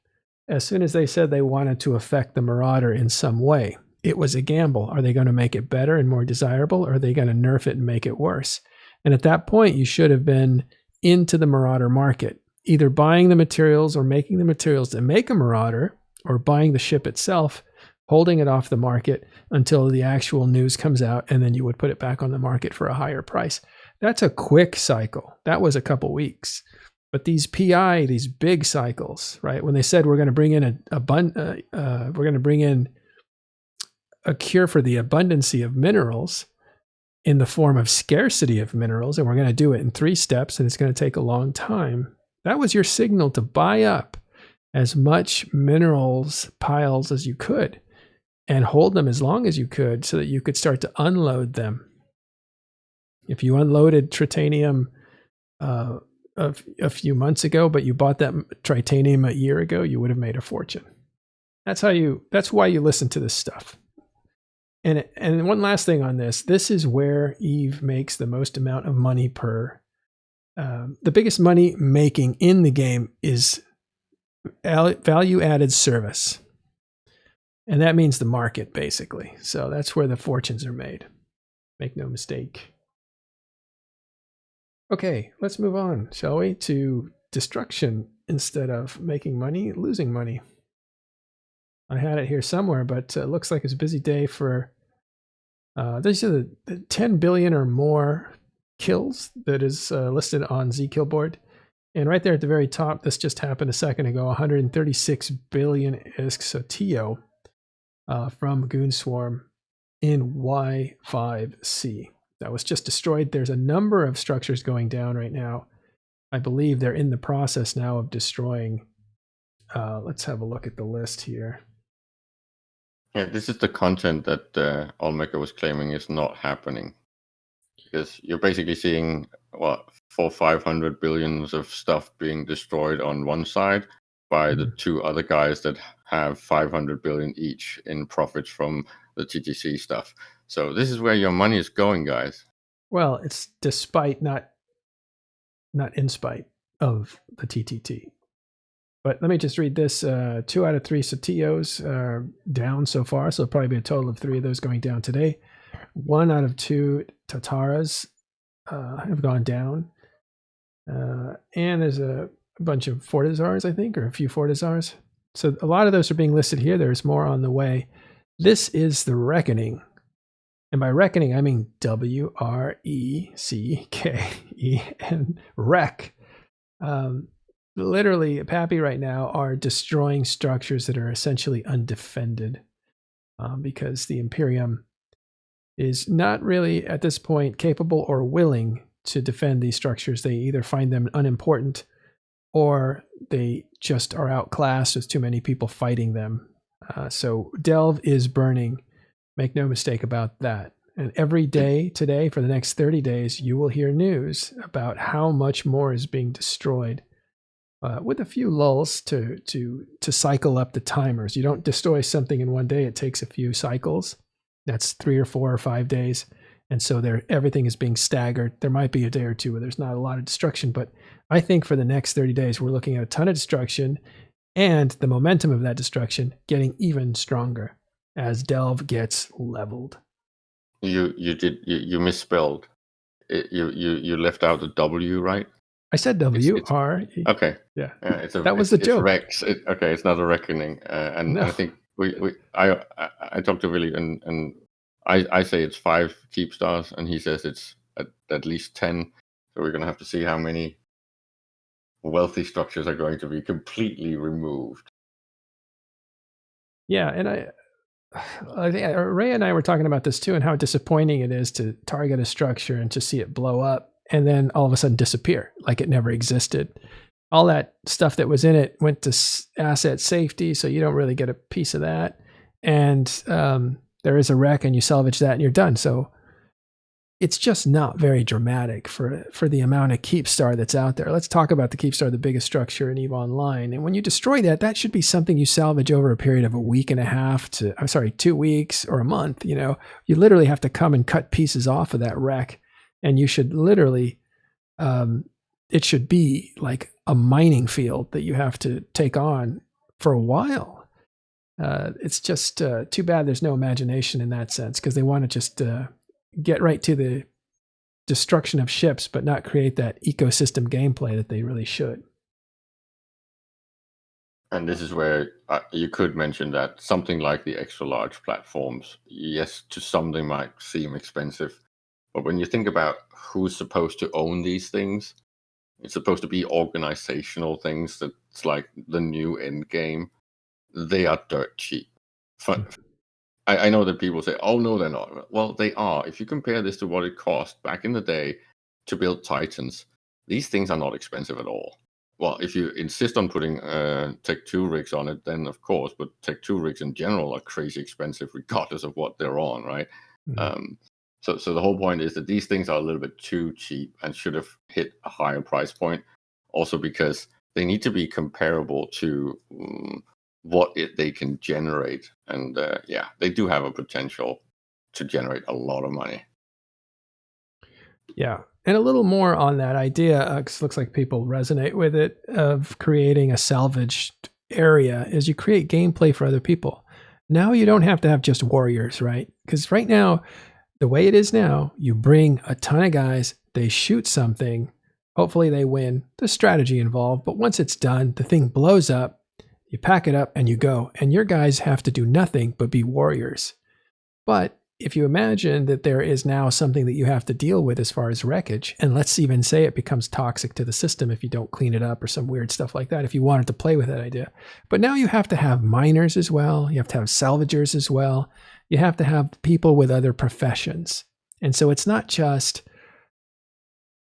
As soon as they said they wanted to affect the Marauder in some way, it was a gamble. Are they going to make it better and more desirable, or are they going to nerf it and make it worse? And at that point, you should have been into the Marauder market, either buying the materials or making the materials to make a Marauder, or buying the ship itself, holding it off the market until the actual news comes out, and then you would put it back on the market for a higher price. That's a quick cycle. That was a couple weeks. But these PI, these big cycles, right? When they said we're going to bring in we're going to bring in a cure for the abundancy of minerals in the form of scarcity of minerals, and we're going to do it in 3 steps, and it's going to take a long time. That was your signal to buy up as much minerals piles as you could and hold them as long as you could so that you could start to unload them. If you unloaded tritanium a few months ago, but you bought that tritanium a year ago, you would have made a fortune. That's why you listen to this stuff. And one last thing on this. This is where EVE makes the most amount of money per. The biggest money making in the game is value added service. And that means the market, basically. So that's where the fortunes are made. Make no mistake. Okay, let's move on, shall we, to destruction instead of making money, losing money. I had it here somewhere, but it looks like it's a busy day for... these are the 10 billion or more kills that is listed on ZKillboard. And right there at the very top, this just happened a second ago, 136 billion ISKs, so TO, from Goon Swarm in Y5C. That was just destroyed. There's a number of structures going down right now. I believe they're in the process now of destroying. Let's have a look at the list here. Yeah, this is the content that Allmaker was claiming is not happening. Because you're basically seeing, 400-500 billions of stuff being destroyed on one side by the 2 other guys that have 500 billion each in profits from the TTC stuff. So this is where your money is going, guys. Well, it's despite, not in spite of the TTT. But let me just read this. 2 out of 3 Satios are down so far, so it'll probably be a total of 3 of those going down today. 1 out of 2 Tataras have gone down. And there's a bunch of Fortizars, I think, or a few Fortizars. So a lot of those are being listed here. There's more on the way. This is the reckoning. And by reckoning, I mean W-R-E-C-K-E-N, wreck. Literally, Pappy right now are destroying structures that are essentially undefended because the Imperium is not really, at this point, capable or willing to defend these structures. They either find them unimportant or they just are outclassed with too many people fighting them. So Delve is burning. Make no mistake about that. And every day today, for the next 30 days, you will hear news about how much more is being destroyed. With a few lulls to cycle up the timers. You don't destroy something in one day. It takes a few cycles. That's 3 or 4 or 5 days. And so everything is being staggered. There might be a day or two where there's not a lot of destruction, but I think for the next 30 days, we're looking at a ton of destruction and the momentum of that destruction getting even stronger as Delve gets leveled. You misspelled. You left out the W, right? I said W-R. Okay. Yeah. That was the joke. Rex. Okay, it's not a reckoning. And No. I think I talked to Willie and I say it's 5 keep stars and he says it's at least 10. So we're gonna have to see how many wealthy structures are going to be completely removed. Yeah, and I think Ray and I were talking about this too, and how disappointing it is to target a structure and to see it blow up and then all of a sudden disappear like it never existed. All that stuff that was in it went to asset safety, so you don't really get a piece of that. And there is a wreck, and you salvage that, and you're done. So it's just not very dramatic for the amount of keep star that's out there. Let's talk about the keep star, the biggest structure in EVE Online. And when you destroy that, that should be something you salvage over a period of a week and a half to, 2 weeks or a month. You know, you literally have to come and cut pieces off of that wreck, and you should literally, it should be like a mining field that you have to take on for a while. It's just too bad there's no imagination in that sense, because they want to just get right to the destruction of ships, but not create that ecosystem gameplay that they really should. And this is where you could mention that something like the extra large platforms, yes, to some they might seem expensive, but when you think about who's supposed to own these things, it's supposed to be organizational things that's like the new end game. They are dirt cheap. I know that people say, oh, no, they're not. Well, they are. If you compare this to what it cost back in the day to build Titans, these things are not expensive at all. Well, if you insist on putting Tech 2 rigs on it, then of course, but Tech 2 rigs in general are crazy expensive regardless of what they're on, right? Mm-hmm. So the whole point is that these things are a little bit too cheap and should have hit a higher price point, also because they need to be comparable to what they can generate. And they do have a potential to generate a lot of money. Yeah. And a little more on that idea, because it looks like people resonate with it, of creating a salvaged area, is you create gameplay for other people. Now you don't have to have just warriors, right? Because right now, the way it is now, you bring a ton of guys, they shoot something, hopefully they win. There's strategy involved, but once it's done, the thing blows up, you pack it up and you go. And your guys have to do nothing but be warriors. But if you imagine that there is now something that you have to deal with as far as wreckage, and let's even say it becomes toxic to the system if you don't clean it up or some weird stuff like that, if you wanted to play with that idea. But now you have to have miners as well. You have to have salvagers as well. You have to have people with other professions. And so it's not just,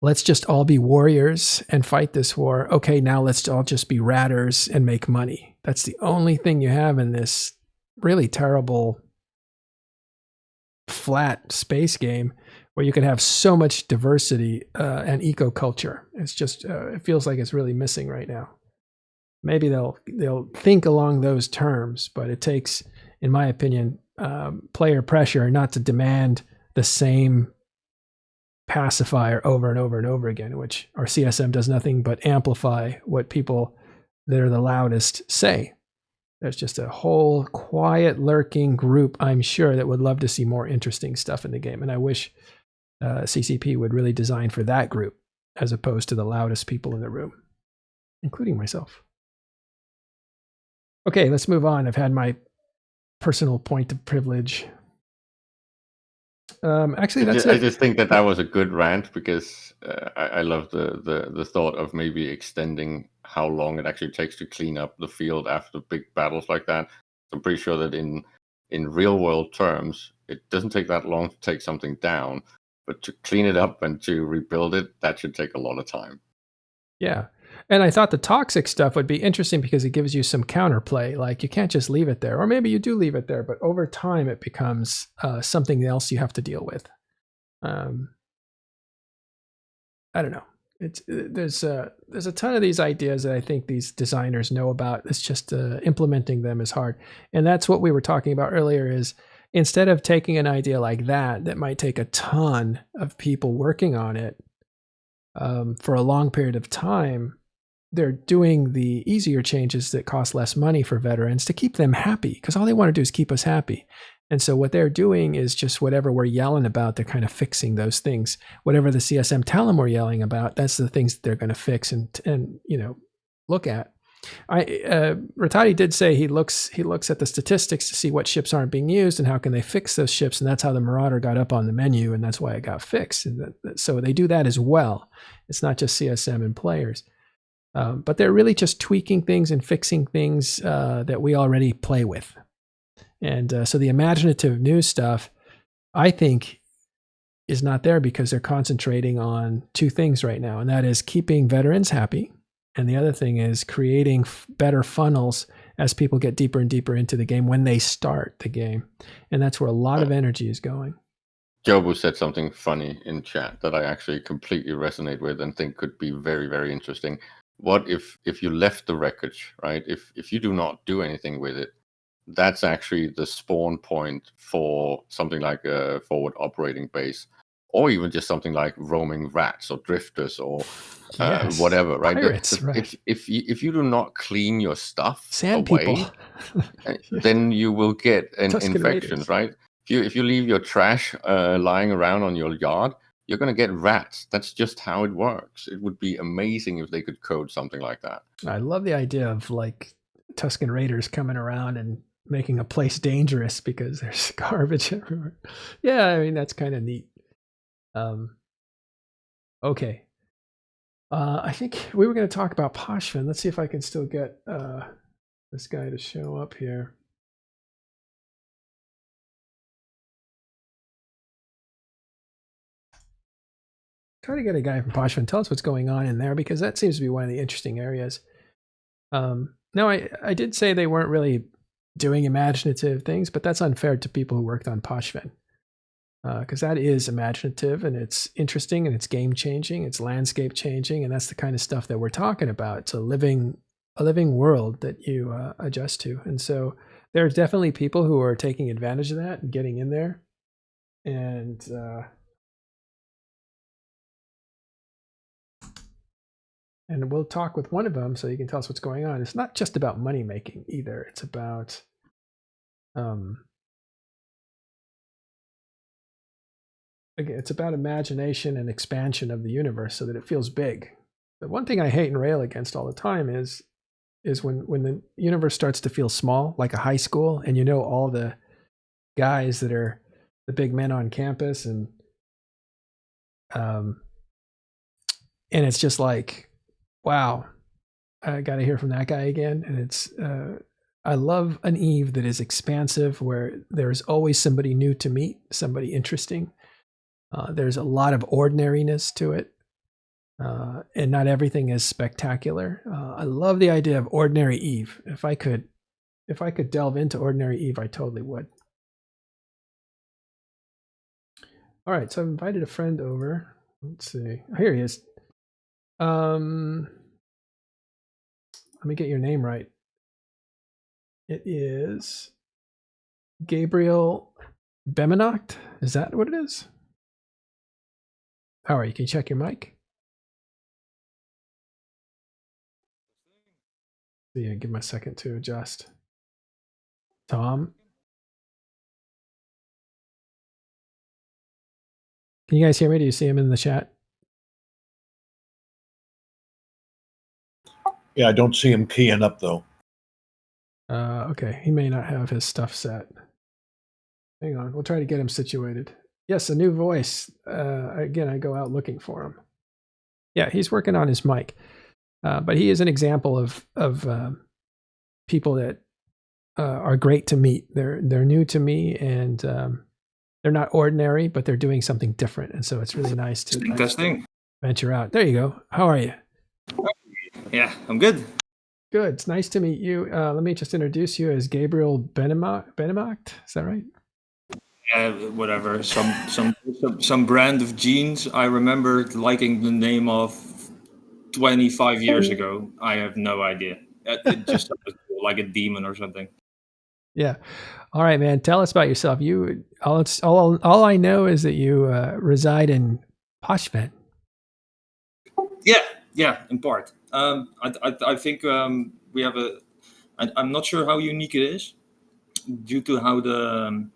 let's just all be warriors and fight this war. Okay, now let's all just be ratters and make money. That's the only thing you have in this really terrible flat space game where you can have so much diversity and eco-culture. It's just, it feels like it's really missing right now. Maybe they'll think along those terms, but it takes, in my opinion, player pressure not to demand the same pacifier over and over and over again, which our CSM does nothing but amplify what people that are the loudest say. There's just a whole quiet, lurking group, I'm sure, that would love to see more interesting stuff in the game. And I wish CCP would really design for that group as opposed to the loudest people in the room, including myself. Okay, let's move on. I've had my personal point of privilege. Actually, that's I it. just think that was a good rant, because I love the thought of maybe extending how long it actually takes to clean up the field after big battles like that. I'm pretty sure that in real world terms, it doesn't take that long to take something down, but to clean it up and to rebuild it, that should take a lot of time. Yeah. And I thought the toxic stuff would be interesting because it gives you some counterplay. Like, you can't just leave it there, or maybe you do leave it there, but over time it becomes something else you have to deal with. I don't know. There's a ton of these ideas that I think these designers know about. It's just implementing them is hard. And that's what we were talking about earlier, is instead of taking an idea like that might take a ton of people working on it for a long period of time, they're doing the easier changes that cost less money for veterans to keep them happy, because all they want to do is keep us happy. And so what they're doing is just whatever we're yelling about, they're kind of fixing those things. Whatever the CSM tell them we're yelling about, that's the things that they're going to fix and look at. Rattati did say he looks at the statistics to see what ships aren't being used and how can they fix those ships, and that's how the Marauder got up on the menu, and that's why it got fixed. And so they do that as well. It's not just CSM and players. But they're really just tweaking things and fixing things that we already play with. And so the imaginative new stuff, I think, is not there because they're concentrating on two things right now. And that is keeping veterans happy. And the other thing is creating better funnels as people get deeper and deeper into the game when they start the game. And that's where a lot of energy is going. Jobu said something funny in chat that I actually completely resonate with and think could be very, very interesting. What if you left the wreckage, right? If you do not do anything with it, that's actually the spawn point for something like a forward operating base, or even just something like roaming rats or drifters or whatever, right? Pirates, right. If you do not clean your stuff Sand away, people. then you will get Tusken infections, Raiders. right? If you leave your trash lying around on your yard, you're going to get rats. That's just how it works. It would be amazing if they could code something like that. I love the idea of like Tusken Raiders coming around and making a place dangerous because there's garbage everywhere. Yeah, I mean, that's kind of neat. Okay. I think we were going to talk about Pochven. Let's see if I can still get this guy to show up here. Try to get a guy from Pochven. Tell us what's going on in there, because that seems to be one of the interesting areas. Now, I did say they weren't really doing imaginative things, but that's unfair to people who worked on Pochven, because that is imaginative and it's interesting and it's game changing, it's landscape changing, and that's the kind of stuff that we're talking about. It's a living world that you adjust to, and so there's definitely people who are taking advantage of that and getting in there, and we'll talk with one of them so you can tell us what's going on. It's not just about money making either. It's about again, it's about imagination and expansion of the universe so that it feels big. The one thing I hate and rail against all the time is when the universe starts to feel small, like a high school, and you know all the guys that are the big men on campus, and it's just like, wow, I got to hear from that guy again. And it's I love an Eve that is expansive, where there's always somebody new to meet, somebody interesting. There's a lot of ordinariness to it, and not everything is spectacular. I love the idea of ordinary Eve. If I could delve into ordinary Eve, I totally would. All right, so I've invited a friend over. Let's see. Here he is. Let me get your name right. It is Gabriell Bemenacth. Is that what it is? How are you? Can you check your mic? Yeah, give him a second to adjust. Tom? Can you guys hear me? Do you see him in the chat? Yeah, I don't see him keying up though. Okay, he may not have his stuff set. Hang on, we'll try to get him situated. Yes, a new voice. Again, I go out looking for him. Yeah, he's working on his mic, but he is an example of people that are great to meet. They're new to me, and they're not ordinary, but they're doing something different, and so it's really nice to Testing. venture out. There you go. How are you? Yeah, I'm good. Good. It's nice to meet you. Let me just introduce you as Gabriell Bemenacth. Is that right? Whatever. Some brand of jeans. I remember liking the name of 25 years ago. I have no idea. It just sounded like a demon or something. Yeah. All right, man. Tell us about yourself. You all I know is that you reside in Pochven. Yeah, in part. I think we have I'm not sure how unique it is due to how the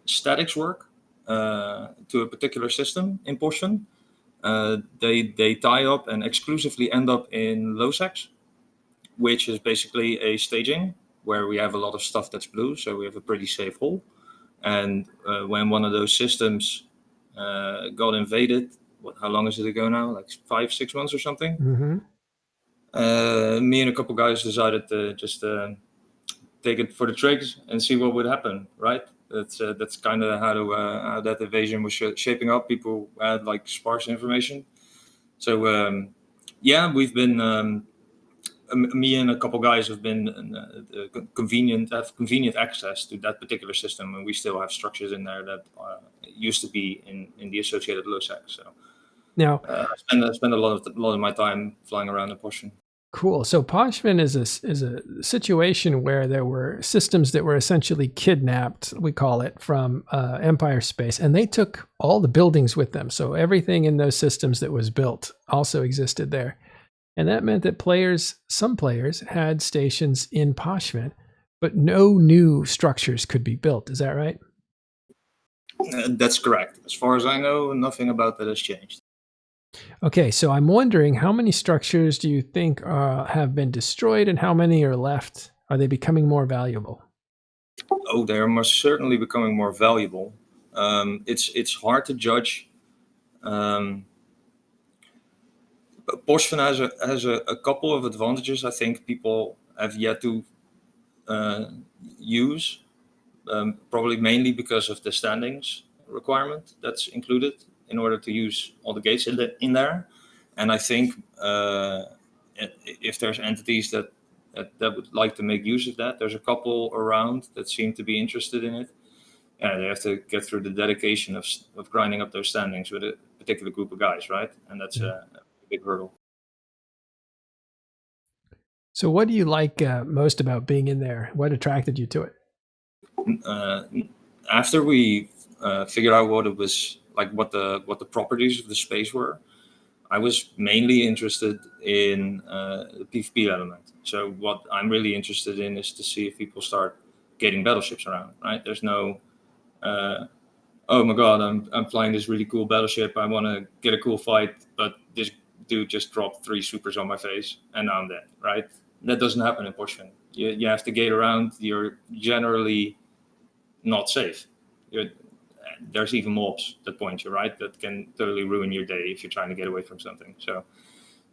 statics work to a particular system in Pochven. They tie up and exclusively end up in LOSAX, which is basically a staging where we have a lot of stuff that's blue, so we have a pretty safe hole. And when one of those systems got invaded, how long is it ago now? Like 5-6 months or something. Mm-hmm. Me and a couple guys decided to just take it for the trigs and see what would happen. Right? That's kind of how that invasion was shaping up. People had like sparse information. So yeah, we've been. Me and a couple guys have been convenient access to that particular system, and we still have structures in there that used to be in the associated LOSAC. So Now, I spend a lot of my time flying around in Pochven. cool. So Pochven is a situation where there were systems that were essentially kidnapped, we call it, from Empire Space, and they took all the buildings with them. So everything in those systems that was built also existed there. And that meant that some players had stations in Pochven, but no new structures could be built. Is that right? That's correct. As far as I know, nothing about that has changed. Okay, so I'm wondering, how many structures do you think have been destroyed and how many are left? Are they becoming more valuable? Oh, they are most certainly becoming more valuable. It's hard to judge. Pochven has a couple of advantages I think people have yet to use, probably mainly because of the standings requirement that's included in order to use all the gates in there. And I think if there's entities that would like to make use of that, there's a couple around that seem to be interested in it. Yeah, they have to get through the dedication of grinding up those standings with a particular group of guys, right? And that's a big hurdle. So what do you like most about being in there? What attracted you to it? After we figured out what it was like, what the properties of the space were, I was mainly interested in the PvP element. So what I'm really interested in is to see if people start getting battleships around. Right? There's no oh my god, I'm flying this really cool battleship. I want to get a cool fight, but this dude just dropped 3 supers on my face, and now I'm dead. Right? That doesn't happen in Pochven. You have to gate around. You're generally not safe. There's even mobs that point you, right? That can totally ruin your day if you're trying to get away from something. So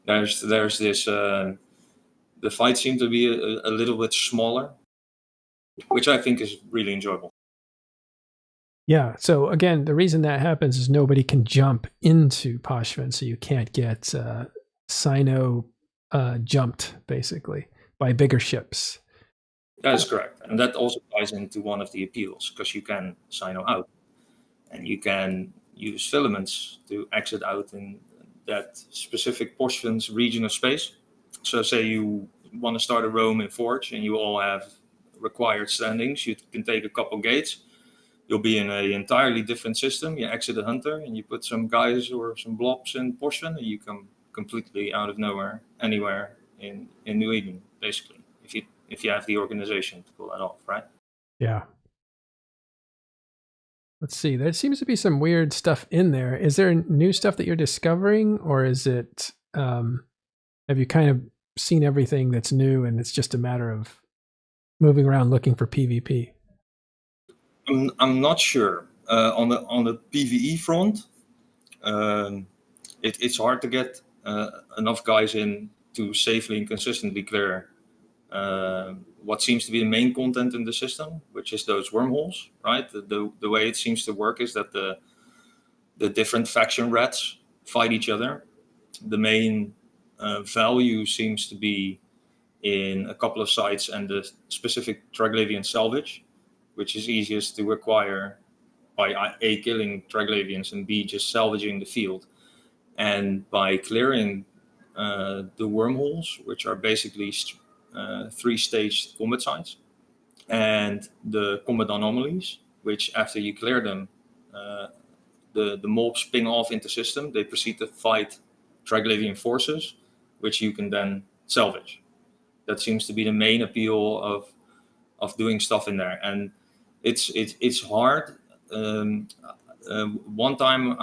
there's this. The fights seem to be a little bit smaller, which I think is really enjoyable. Yeah. So again, the reason that happens is nobody can jump into Pochven, so you can't get Sino jumped basically by bigger ships. That is correct, and that also ties into one of the appeals because you can Sino out, and you can use filaments to exit out in that specific Pochven's region of space. So say you want to start a roam in Forge and you all have required standings, you can take a couple gates. You'll be in an entirely different system. You exit a hunter and you put some guys or some blobs in Pochven and you come completely out of nowhere, anywhere in New Eden, basically. if you have the organization to pull that off, right? Yeah. Let's see. There seems to be some weird stuff in there. Is there new stuff that you're discovering, or is it? Have you kind of seen everything that's new, and it's just a matter of moving around looking for PvP? I'm not sure. On the PvE front, it's hard to get enough guys in to safely and consistently clear what seems to be the main content in the system, which is those wormholes, right? The way it seems to work is that the different faction rats fight each other. The main value seems to be in a couple of sites and the specific Triglavian salvage, which is easiest to acquire by A, killing Triglavians, and B, just salvaging the field. And by clearing the wormholes, which are basically 3-stage combat sites, and the combat anomalies, which after you clear them, the mobs ping off into system. They proceed to fight Triglavian forces, which you can then salvage. That seems to be the main appeal of doing stuff in there, and it's hard. One time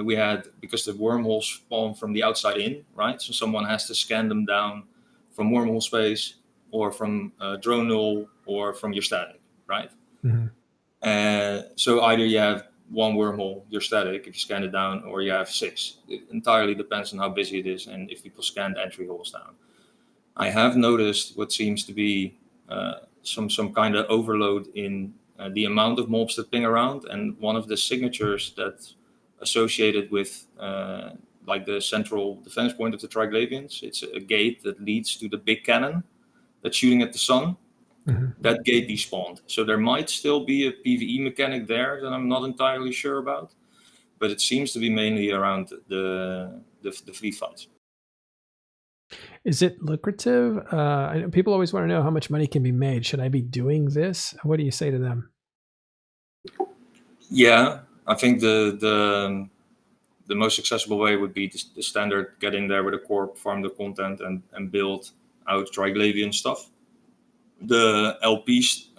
we had, because the wormholes spawn from the outside in, right? So someone has to scan them down from wormhole space, or from drone null, or from your static, right? Mm-hmm. So either you have one wormhole, your static, if you scan it down, or you have 6. It entirely depends on how busy it is and if people scan the entry holes down. I have noticed what seems to be some kind of overload in the amount of mobs that ping around, and one of the signatures that's associated with like the central defense point of the Triglavians, it's a gate that leads to the big cannon that's shooting at the sun. Mm-hmm. That gate despawned. So there might still be a PvE mechanic there that I'm not entirely sure about, but it seems to be mainly around the fleet fights. Is it lucrative? I know people always want to know how much money can be made. Should I be doing this? What do you say to them? Yeah, I think the most accessible way would be the standard: get in there with a corp, farm the content, and build out Triglavian stuff. The LPs,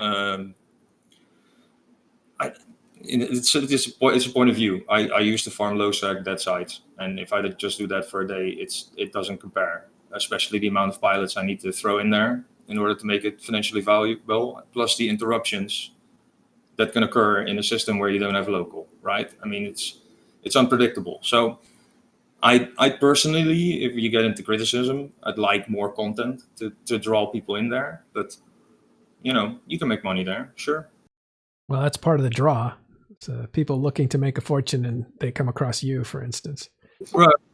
it's a point of view. I used to farm low sec dead sites, and if I just do that for a day, it doesn't compare. Especially the amount of pilots I need to throw in there in order to make it financially valuable, plus the interruptions that can occur in a system where you don't have local, right? I mean, it's unpredictable. So I personally, if you get into criticism, I'd like more content to draw people in there, but you can make money there, sure. Well, that's part of the draw. So people looking to make a fortune, and they come across you, for instance.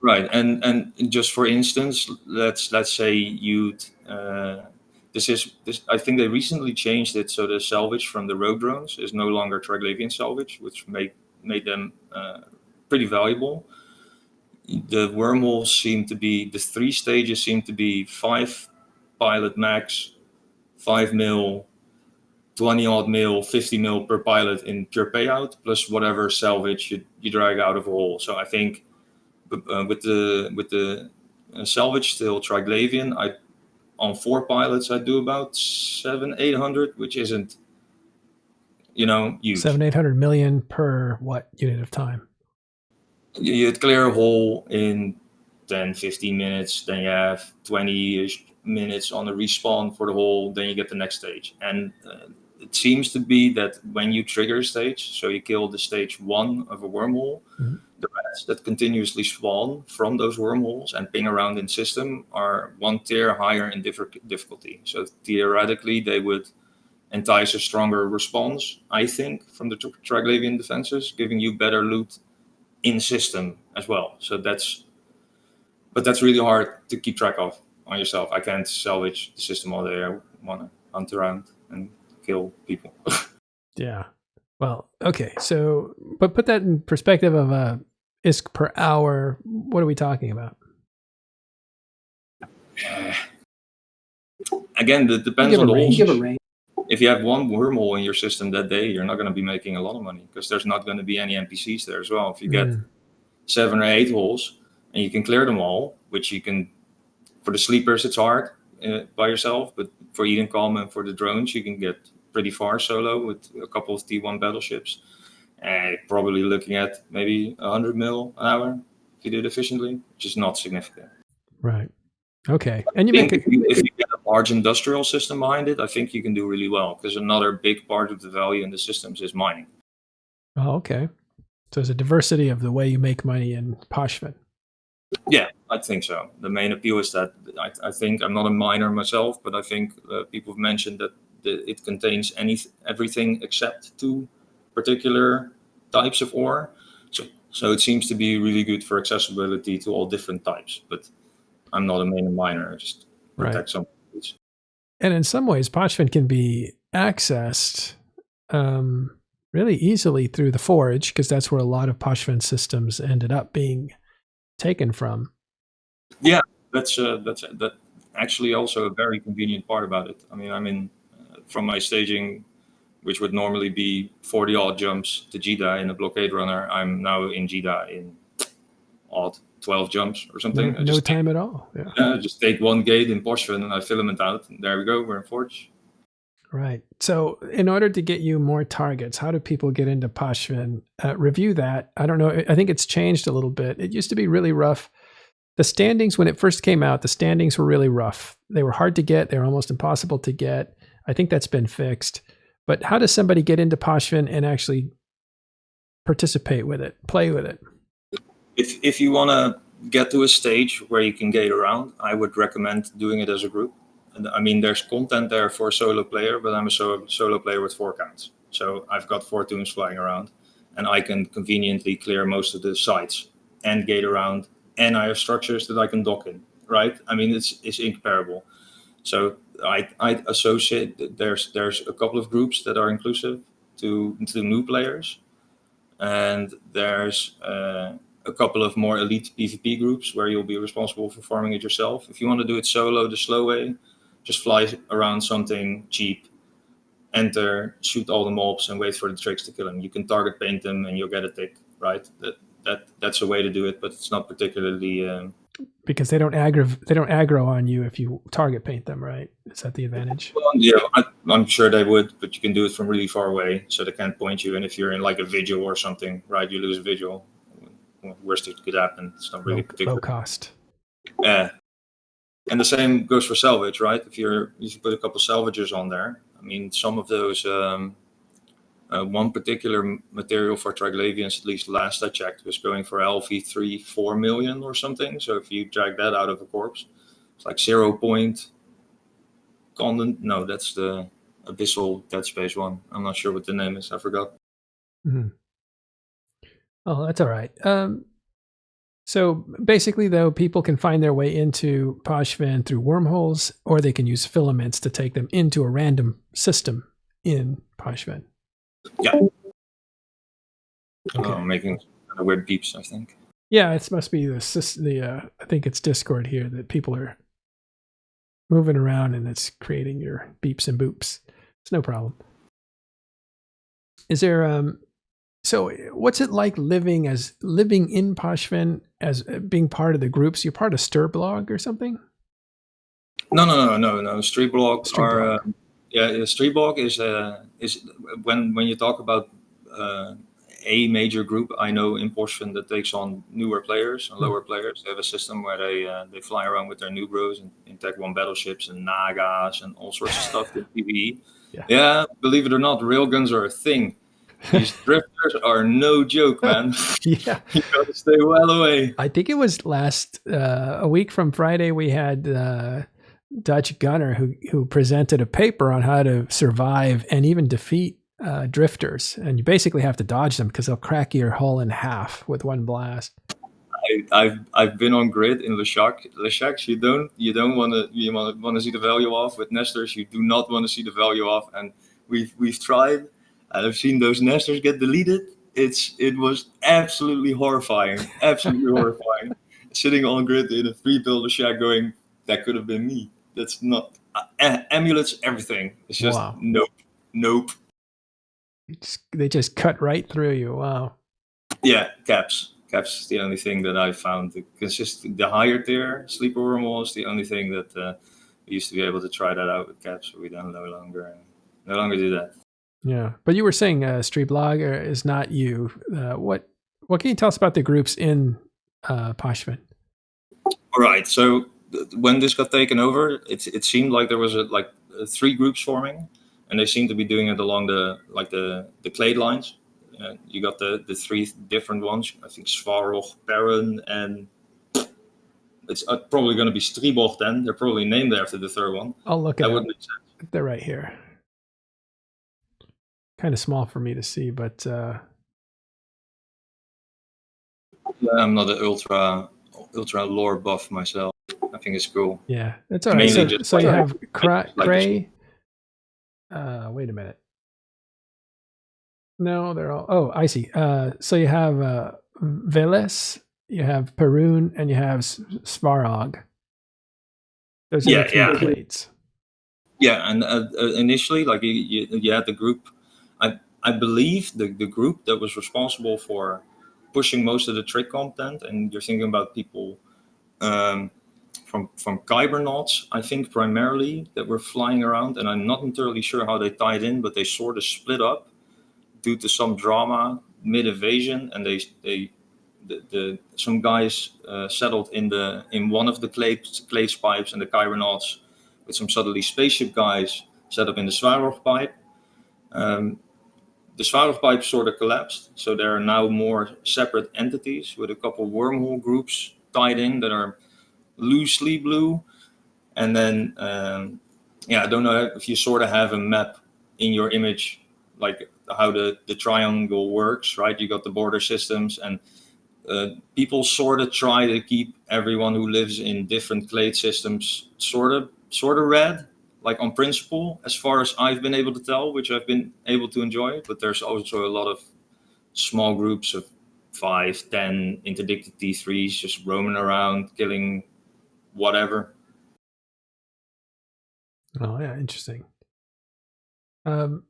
Right, and just for instance, let's say you'd this. I think they recently changed it so the salvage from the rogue drones is no longer Triglavian salvage, which made them pretty valuable. The wormholes seem to be, the 3 stages seem to be 5 pilot max, 5 mil, 20 odd mil, 50 mil per pilot in pure payout, plus whatever salvage you drag out of a hole. So I think with the salvage still Triglavian, on 4 pilots I do about 700-800, which isn't huge. 700-800 million per what unit of time? You'd clear a hole in 10-15 minutes, then you have 20-ish minutes on the respawn for the hole, then you get the next stage. And it seems to be that when you trigger a stage, so you kill the stage 1 of a wormhole, mm-hmm. the rats that continuously spawn from those wormholes and ping around in system are 1 tier higher in difficulty. So theoretically, they would entice a stronger response, I think, from the Triglavian defenses, giving you better loot in system as well. So that's really hard to keep track of on yourself. I can't salvage the system all day. I want to hunt around and kill people. Yeah. Well, okay. So, but put that in perspective of ISK per hour. What are we talking about? Again, it depends on the holes. If you have 1 wormhole in your system that day, you're not going to be making a lot of money because there's not going to be any NPCs there as well. If you get 7 or 8 holes and you can clear them all, which you can, for the sleepers, it's hard by yourself, but for Edencom and for the drones, you can get pretty far solo with a couple of T1 battleships. And probably looking at maybe 100 mil an hour if you do it efficiently, which is not significant. Right. Okay. And If you get a large industrial system behind it, I think you can do really well, because another big part of the value in the systems is mining. Oh, okay. So there's a diversity of the way you make money in Pochven. Yeah, I think so. The main appeal is that I think, I'm not a miner myself, but I think people have mentioned that it contains everything except 2 particular types of ore. So it seems to be really good for accessibility to all different types. But I'm not a main miner. I just protect some. And in some ways, Pochven can be accessed really easily through the forge, because that's where a lot of Pochven systems ended up being taken from. Yeah, that's actually also a very convenient part about it. I mean, I'm in from my staging, which would normally be 40 odd jumps to Jeddah in a blockade runner. I'm now in Jeddah in odd 12 jumps or something. No time at all. Yeah. I just take one gate in Pochven and I filament out. And there we go. We're in Forge. Right. So in order to get you more targets, how do people get into Pochven? Review that. I don't know. I think it's changed a little bit. It used to be really rough. The standings, when it first came out, the standings were really rough. They were hard to get. They were almost impossible to get. I think that's been fixed. But how does somebody get into Pochven and actually participate with it, play with it? If you want to get to a stage where you can gate around, I would recommend doing it as a group. And I mean, there's content there for a solo player, but I'm a solo player with 4 counts. So I've got 4 tombs flying around, and I can conveniently clear most of the sites and gate around, and I have structures that I can dock in, right? I mean, it's incomparable. So I associate, there's a couple of groups that are inclusive to new players, and there's a couple of more elite PvP groups where you'll be responsible for farming it yourself. If you want to do it solo, the slow way, just fly around something cheap, enter, shoot all the mobs, and wait for the tricks to kill them. You can target paint them, and you'll get a tick, right? That's a way to do it, but it's not particularly. Because they don't aggro on you if you target paint them, right? Is that the advantage? Well, yeah, I'm sure they would, but you can do it from really far away, so they can't point you. And if you're in like a vigil or something, right, you lose a vigil. Worst that could happen. It's not really particular. Low cost. Yeah. And the same goes for salvage, right? If you put a couple salvagers on there, I mean, some of those, one particular material for Triglavians, at least last I checked, was going for LV3 4 million or something. So if you drag that out of a corpse, it's like 0 point condensate. No, that's the Abyssal Dead Space one. I'm not sure what the name is. I forgot. Mm-hmm. Oh, that's all right. So basically, though, people can find their way into Pochven through wormholes, or they can use filaments to take them into a random system in Pochven. Yeah. Okay. Making weird beeps, I think. Yeah, it must be the I think it's Discord here that people are moving around and it's creating your beeps and boops. It's no problem. Is there so what's it like living in Pochven as being part of the groups? You're part of Stirblog or something? No. Streetblog are Streetblog is when you talk about a major group I know in Pochven that takes on newer players and lower players. They have a system where they fly around with their new bros in Tech 1 battleships and Nagas and all sorts of stuff in PvE. Yeah, believe it or not, railguns are a thing. These drifters are no joke, man. Yeah. You gotta stay well away. I think it was a week from Friday, we had Dutch Gunner who presented a paper on how to survive and even defeat drifters. And you basically have to dodge them because they'll crack your hull in half with one blast. I've been on grid in Leshak. You don't want to see the value off. With nesters, you do not want to see the value off. And we've tried. I've seen those nesters get deleted. It was absolutely horrifying. Absolutely horrifying. Sitting on grid in a 3-builder shack going, that could have been me. That's not amulets, everything. It's just wow. Nope. They just cut right through you. Wow. Yeah, caps. Caps is the only thing that I found. The higher tier sleeper wormhole is the only thing that We used to be able to try that out with caps, but we don't no longer do that. Yeah, but you were saying Streeblog is not you. What can you tell us about the groups in Pochven? All right. So when this got taken over, it seemed like there was three groups forming, and they seemed to be doing it along the clade lines. You got the three different ones. I think Svarog, Perrin, and it's probably going to be Stribog. Then they're probably named after the third one. I'll look it That up. would make sense. They're right here. Kind of small for me to see, but I'm not an ultra lore buff myself. I think it's cool. yeah, it's all right. Mainly So you have like Cray. Wait a minute. No, they're all. Oh, I see. So you have Veles, you have Perun, and you have Svarog. Those are the three clades. Yeah, and initially, like you had the group. I believe the group that was responsible for pushing most of the trick content, and you're thinking about people from Kybernauts, I think primarily, that were flying around, and I'm not entirely sure how they tied in, but they sort of split up due to some drama mid-invasion, and some guys settled in one of the clades pipes, and the Kybernauts with some subtly spaceship guys set up in the Svarog pipe. The Svarog pipe sort of collapsed, so there are now more separate entities with a couple wormhole groups tied in that are loosely blue. And then, I don't know if you sort of have a map in your image, like how the triangle works, right? You got the border systems, and people sort of try to keep everyone who lives in different clade systems sort of red, like on principle, as far as I've been able to tell, which I've been able to enjoy. But there's also a lot of small groups of 5, 10 interdicted T3s just roaming around, killing whatever. Oh yeah, interesting. And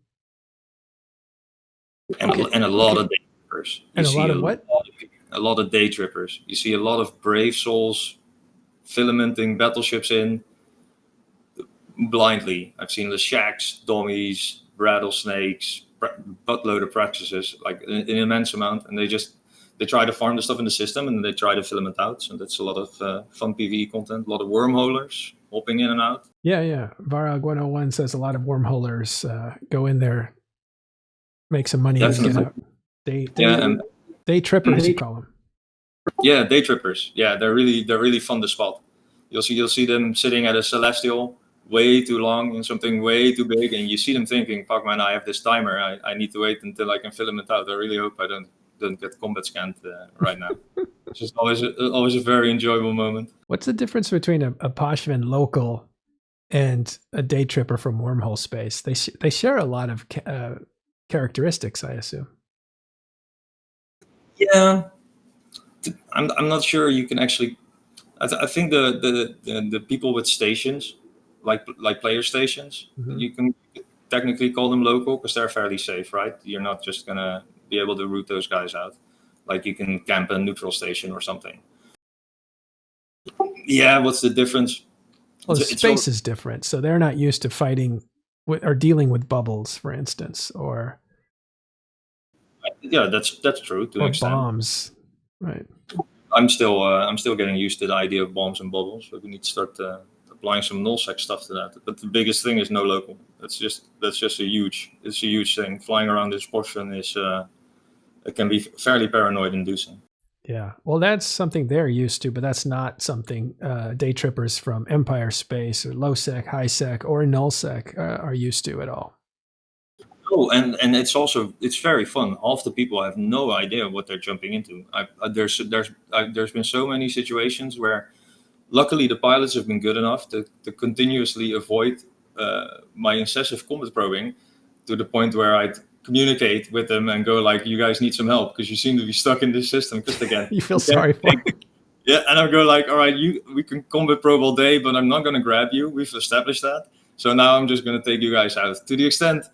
a lot of day trippers. And a lot of what? A lot of day trippers. You see a lot of brave souls filamenting battleships in blindly. I've seen the shacks, dummies, rattlesnakes, buttload of practices, like an immense amount, and they try to farm the stuff in the system, and they try to filament out. So that's a lot of fun PvE content. A lot of wormholers hopping in and out. Yeah. Varog 101 says a lot of wormholers go in there, make some money, and get out. Day trippers, you call them. Yeah, day trippers. Yeah, they're really fun to spot. You'll see them sitting at a celestial way too long in something way too big, and you see them thinking, "Fuck man, I have this timer. I need to wait until I can filament out. I really hope I don't get combat scanned right now." It's just always a very enjoyable moment. What's the difference between a Pochven local and a day tripper from wormhole space? They share a lot of characteristics, I assume. Yeah, I'm not sure you can actually. I think the people with stations, like player stations, you can technically call them local because they're fairly safe, right? You're not just gonna be able to root those guys out. Like you can camp a neutral station or something. Yeah, what's the difference? Well, the space is different, so they're not used to fighting or dealing with bubbles, for instance, or yeah, that's true to an extent. Bombs, right? I'm still getting used to the idea of bombs and bubbles, but we need to start applying some nullsec stuff to that. But the biggest thing is no local. That's just a huge thing. Flying around this portion is it can be fairly paranoid inducing. Yeah, well, that's something they're used to, but that's not something day trippers from Empire Space or low sec, high sec, or null sec are used to at all. Oh, and it's very fun. Half the people have no idea what they're jumping into. There's been so many situations where, luckily, the pilots have been good enough to continuously avoid my incessive combat probing, to the point where I'd communicate with them and go like, "You guys need some help because you seem to be stuck in this system." Just again, you feel sorry for them. Yeah, and I'll go like, "All right, we can combat probe all day, but I'm not going to grab you. We've established that. So now I'm just going to take you guys out." To the extent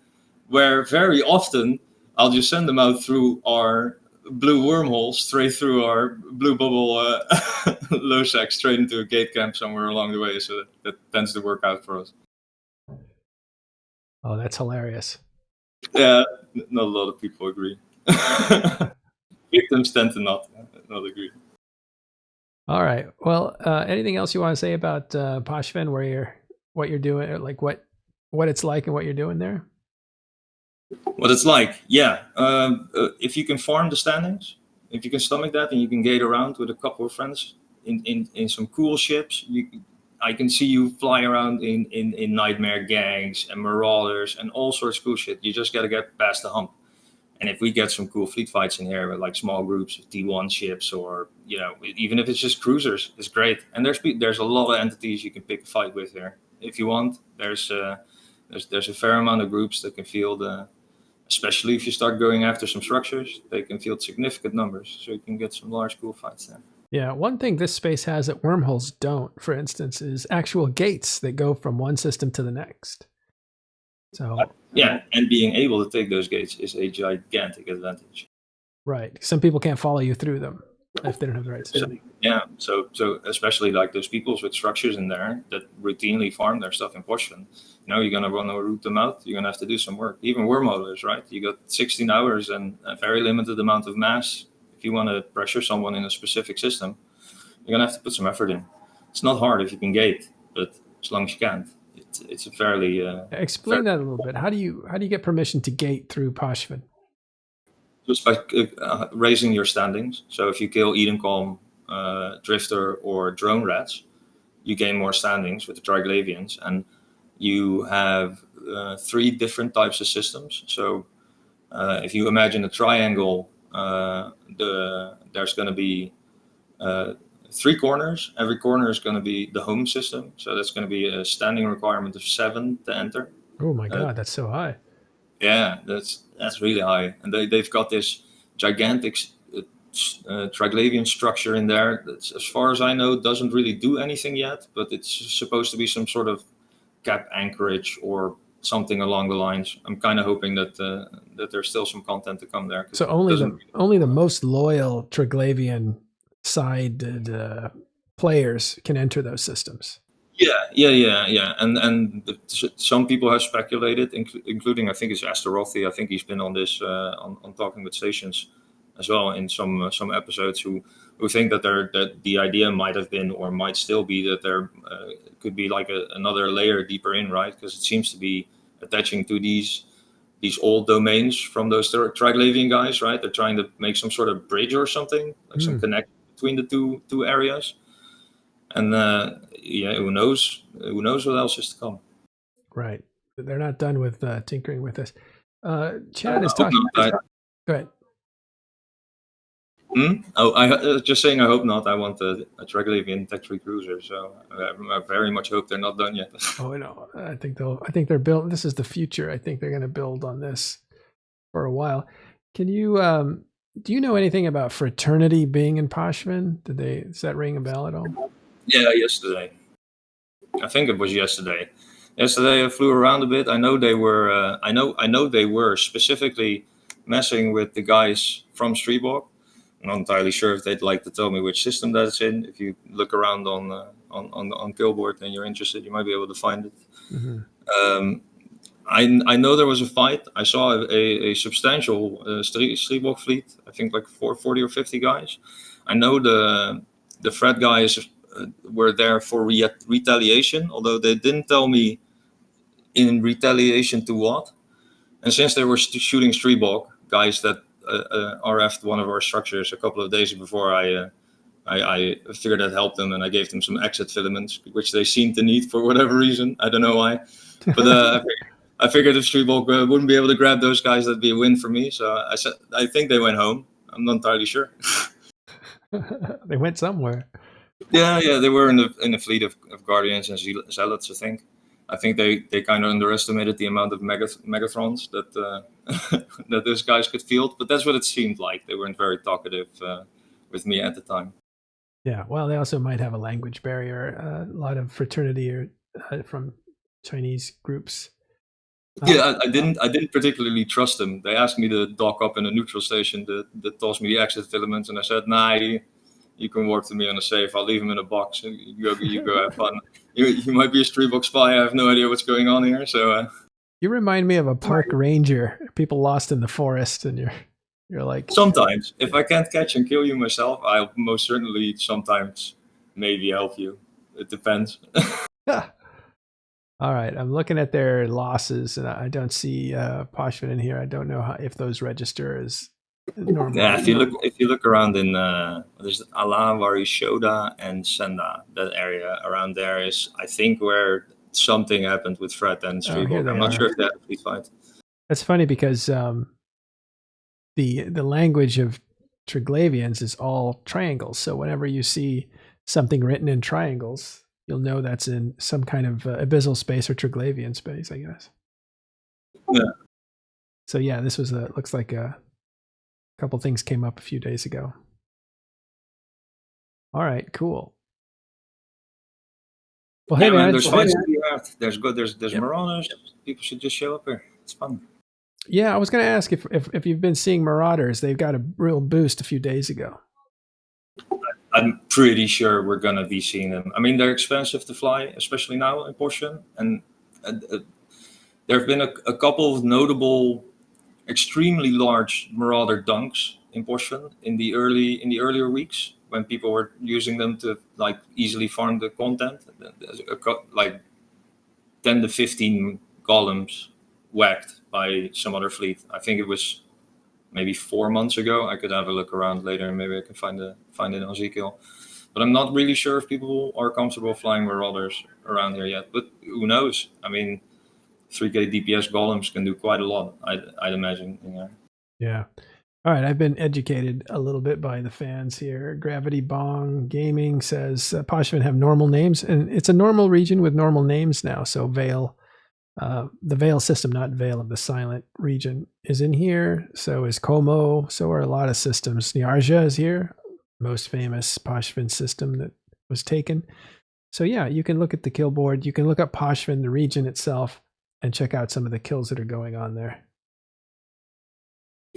where very often I'll just send them out through our blue wormhole straight through our blue bubble low sec straight into a gate camp somewhere along the way. So that tends to work out for us. Oh, that's hilarious. Yeah, not a lot of people agree. Victims tend to not agree. All right. Well, anything else you want to say about Pochven, what you're doing, or like what it's like and what you're doing there? What it's like, yeah. If you can farm the standings, if you can stomach that, and you can gate around with a couple of friends in some cool ships, I can see you fly around in nightmare gangs and marauders and all sorts of cool shit. You just got to get past the hump. And if we get some cool fleet fights in here with like small groups of T1 ships, or even if it's just cruisers, it's great. And there's a lot of entities you can pick a fight with here if you want. There's a fair amount of groups that can field, especially if you start going after some structures, they can field significant numbers, so you can get some large cool fights there. Yeah, one thing this space has that wormholes don't, for instance, is actual gates that go from one system to the next. So yeah, and being able to take those gates is a gigantic advantage. Right. Some people can't follow you through them if they don't have the right system. So especially like those peoples with structures in there that routinely farm their stuff in Pochven, you're going to want to root them out. You're going to have to do some work. Even wormholers, right? You got 16 hours and a very limited amount of mass. If you want to pressure someone in a specific system, you're going to have to put some effort in. It's not hard if you can gate, but as long as you can't, it's a fairly... Explain that a little bit. How do you get permission to gate through Pochven? Just by raising your standings. So if you kill Edencom, Drifter, or Drone Rats, you gain more standings with the Triglavians, and you have 3 different types of systems. So if you imagine a triangle, there's going to be 3 corners. Every corner is going to be the home system. So that's going to be a standing requirement of 7 to enter. Oh my God, that's so high. Yeah, that's really high, and they've got this gigantic Triglavian structure in there that, as far as I know, doesn't really do anything yet, but it's supposed to be some sort of cap anchorage or something along the lines. I'm kind of hoping that there's still some content to come there. So only the most loyal Triglavian sided players can enter those systems. Yeah. And some people have speculated, including I think it's Astarothi. I think he's been on this on Talking with Stations as well in some episodes, who think that the idea might have been, or might still be, that there could be like another layer deeper in, right? Because it seems to be attaching to these old domains from those Triglavian guys, right? They're trying to make some sort of bridge or something, like some connection between the two areas. And who knows what else is to come. Right. They're not done with tinkering with this. Chad is talking. Go ahead. Oh, I just saying, I hope not. I want a Triglavian Tech 3 cruiser, so I very much hope they're not done yet. Oh no, I think they're built. This is the future. I think they're going to build on this for a while. Can you do you know anything about Fraternity being in Pochven? Does that ring a bell at all? Yeah, yesterday. I think it was yesterday. Yesterday I flew around a bit. I know they were. I know they were specifically messing with the guys from Streetwalk. I'm not entirely sure if they'd like to tell me which system that's in. If you look around on Killboard and you're interested, you might be able to find it. Mm-hmm. I know there was a fight. I saw a substantial Streetwalk fleet. I think like 40 or 50 guys. I know the Fred guys were there for retaliation, although they didn't tell me in retaliation to what. And since they were shooting Streetwalk guys that RF'd one of our structures a couple of days before, I figured I'd help them, and I gave them some exit filaments, which they seemed to need for whatever reason. I don't know why. But I figured if Streetwalk wouldn't be able to grab those guys, that'd be a win for me. So I said, I think they went home. I'm not entirely sure. They went somewhere. Yeah, they were in a fleet of Guardians and Zealots, I think. I think they kind of underestimated the amount of Megathrons that that those guys could field, but that's what it seemed like. They weren't very talkative with me at the time. Yeah, well, they also might have a language barrier. A lot of Fraternity are from Chinese groups. Yeah, I didn't particularly trust them. They asked me to dock up in a neutral station that tossed me the exit filaments, and I said, "Nah, you can work to me on a safe. I'll leave them in a box. You go have fun. You might be a street box spy. I have no idea what's going on here." So You remind me of a park ranger. People lost in the forest, and you're like, sometimes, if I can't catch and kill you myself, I'll most certainly sometimes maybe help you. It depends. all right. I'm looking at their losses, and I don't see Pochven in here. I don't know if those register as normal. Yeah, if you look around in there's Ala, Shoda, and Senda, that area around there is, I think, where something happened with Fred and Streetbook. I'm not sure if they had a fleet fight. That's funny because the language of Triglavians is all triangles. So whenever you see something written in triangles, you'll know that's in some kind of abyssal space or Triglavian space, I guess. Yeah. So yeah, this was looks like a couple things came up a few days ago. All right, cool. Well, hey man, there's fights to be had. There's Marauders. People should just show up here. It's fun. Yeah, I was going to ask if you've been seeing Marauders. They've got a real boost a few days ago. I'm pretty sure we're going to be seeing them. I mean, they're expensive to fly, especially now in Pochven. And there have been a couple of notable, extremely large Marauder dunks in Pochven in the earlier weeks when people were using them to like easily farm the content. Like 10 to 15 golems whacked by some other fleet. I think it was maybe 4 months ago. I could have a look around later and maybe I can find it on Ezekiel. But I'm not really sure if people are comfortable flying Marauders around here yet. But who knows? I mean, 3K DPS golems can do quite a lot, I'd imagine. Yeah. All right. I've been educated a little bit by the fans here. Gravity Bong Gaming says Pochven have normal names, and it's a normal region with normal names now. So Vale, the Vale system, not Vale of the Silent region, is in here. So is Como. So are a lot of systems. Nyarja is here, most famous Pochven system that was taken. So yeah, you can look at the kill board. You can look up Pochven, the region itself, and check out some of the kills that are going on there.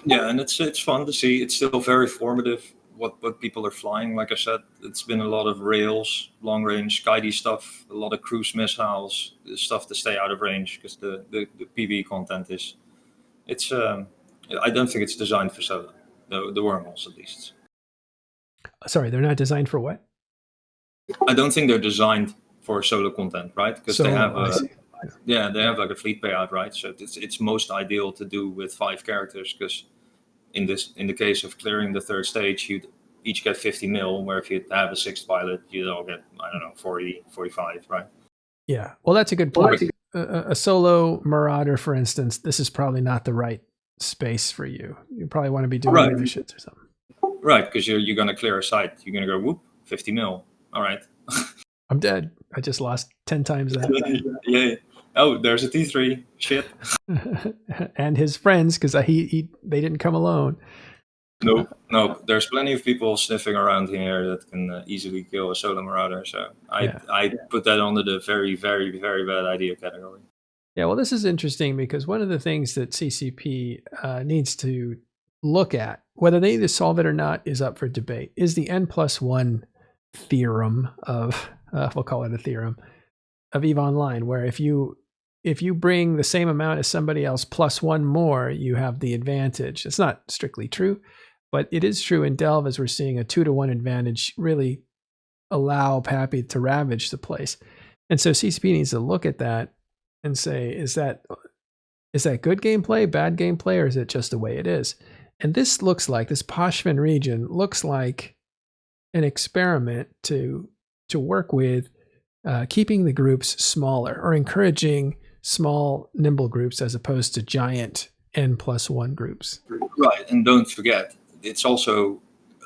Yeah, and it's fun to see. It's still very formative what people are flying. Like I said, it's been a lot of rails, long range, Skydy stuff, a lot of cruise missiles, stuff to stay out of range because the PvE content is. It's I don't think it's designed for solo. The wormholes at least. Sorry, they're not designed for what? I don't think they're designed for solo content, right? Because they have they have like a fleet payout, right? So it's most ideal to do with 5 characters because in the case of clearing the 3rd stage, you'd each get 50 mil, where if you have a 6th pilot, you'd all get, I don't know, 40, 45, right? Yeah. Well, that's a good point. A solo Marauder, for instance, this is probably not the right space for you. You probably want to be doing other shits or something. Right, because you're going to clear a site. You're going to go, whoop, 50 mil. All right. I'm dead. I just lost 10 times that. Yeah. Oh, there's a T3. Shit. And his friends, because they didn't come alone. No. There's plenty of people sniffing around here that can easily kill a solo Marauder. So I put that under the very, very, very bad idea category. Yeah, well, this is interesting because one of the things that CCP needs to look at, whether they either solve it or not, is up for debate, is the N+1 theorem of, we'll call it a theorem, of EVE Online, where if you bring the same amount as somebody else plus 1 more, you have the advantage. It's not strictly true, but it is true in Delve, as we're seeing a 2-to-1 advantage really allow Pappy to ravage the place. And so CCP needs to look at that and say, is that good gameplay, bad gameplay, or is it just the way it is? And this Pochven region looks like an experiment to work with keeping the groups smaller or encouraging small, nimble groups as opposed to giant N+1 groups. Right, and don't forget, it's also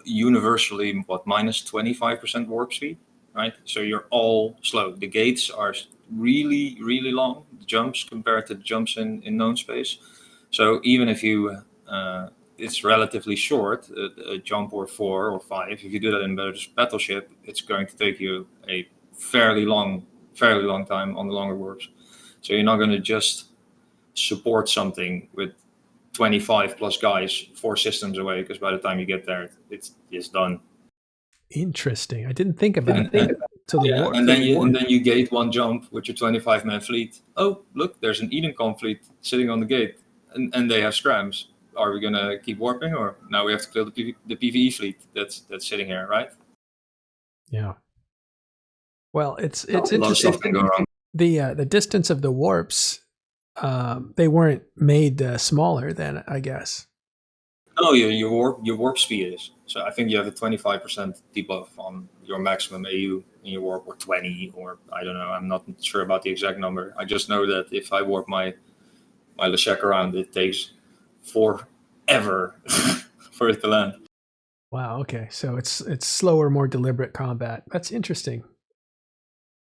universally minus 25% warp speed, right? So you're all slow. The gates are really, really long, jumps compared to jumps in known space. So even if you it's relatively short, a jump or 4 or 5, if you do that in battleship, it's going to take you a fairly long time on the longer warps. So you're not going to just support something with 25 plus guys 4 systems away, because by the time you get there, it's done. Interesting. I didn't think about And- that. To the Yeah, war. and then you gate one jump with your 25-man fleet. Oh, look, there's an Edencom fleet sitting on the gate, and they have scrams. Are we gonna keep warping, or now we have to kill the PvE fleet that's sitting here, right? Yeah. Well, it's A lot of interesting. stuff can go wrong. The distance of the warps, they weren't made smaller then, I guess. No, your warp speed is. So I think you have a 25% debuff on your maximum AU in your warp, or 20, or I don't know. I'm not sure about the exact number. I just know that if I warp my Leshek around, it takes forever for it to land. Wow. Okay. So it's slower, more deliberate combat. That's interesting.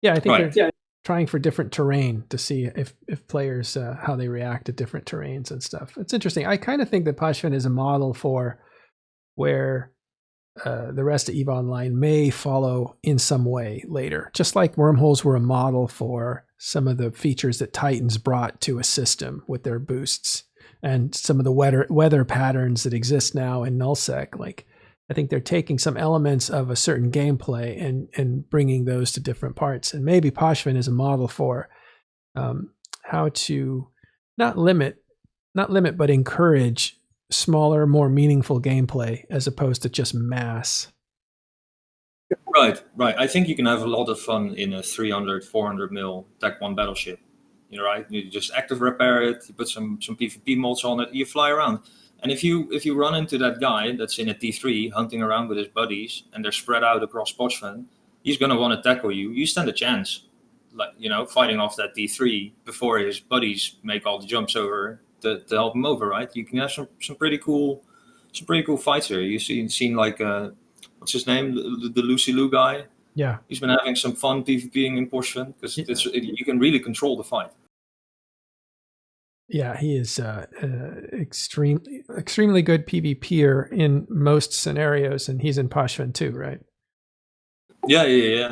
Yeah, I think they're trying for different terrain to see if players how they react to different terrains and stuff. It's interesting. I kind of think that Pochven is a model for where the rest of EVE Online may follow in some way later. Just like wormholes were a model for some of the features that Titans brought to a system with their boosts, and some of the weather patterns that exist now in nullsec. Like, I think they're taking some elements of a certain gameplay and bringing those to different parts. And maybe Pochven is a model for how to not limit, but encourage smaller, more meaningful gameplay as opposed to just mass. Right. I think you can have a lot of fun in a 300, 400 mil Tech 1 battleship. You know, right? You just active repair it, you put some PvP mods on it, you fly around. And if you run into that guy that's in a T3 hunting around with his buddies, and they're spread out across Pochven, he's going to want to tackle you. You stand a chance, like, you know, fighting off that T3 before his buddies make all the jumps over to help him over, right? You can have some pretty cool fights here. You've seen like what's his name, the Lucy Lou guy. Yeah, he's been having some fun PvPing in Pochven because you can really control the fight. Yeah, he is extremely good PvPer in most scenarios, and he's in Pochven too, right? Yeah.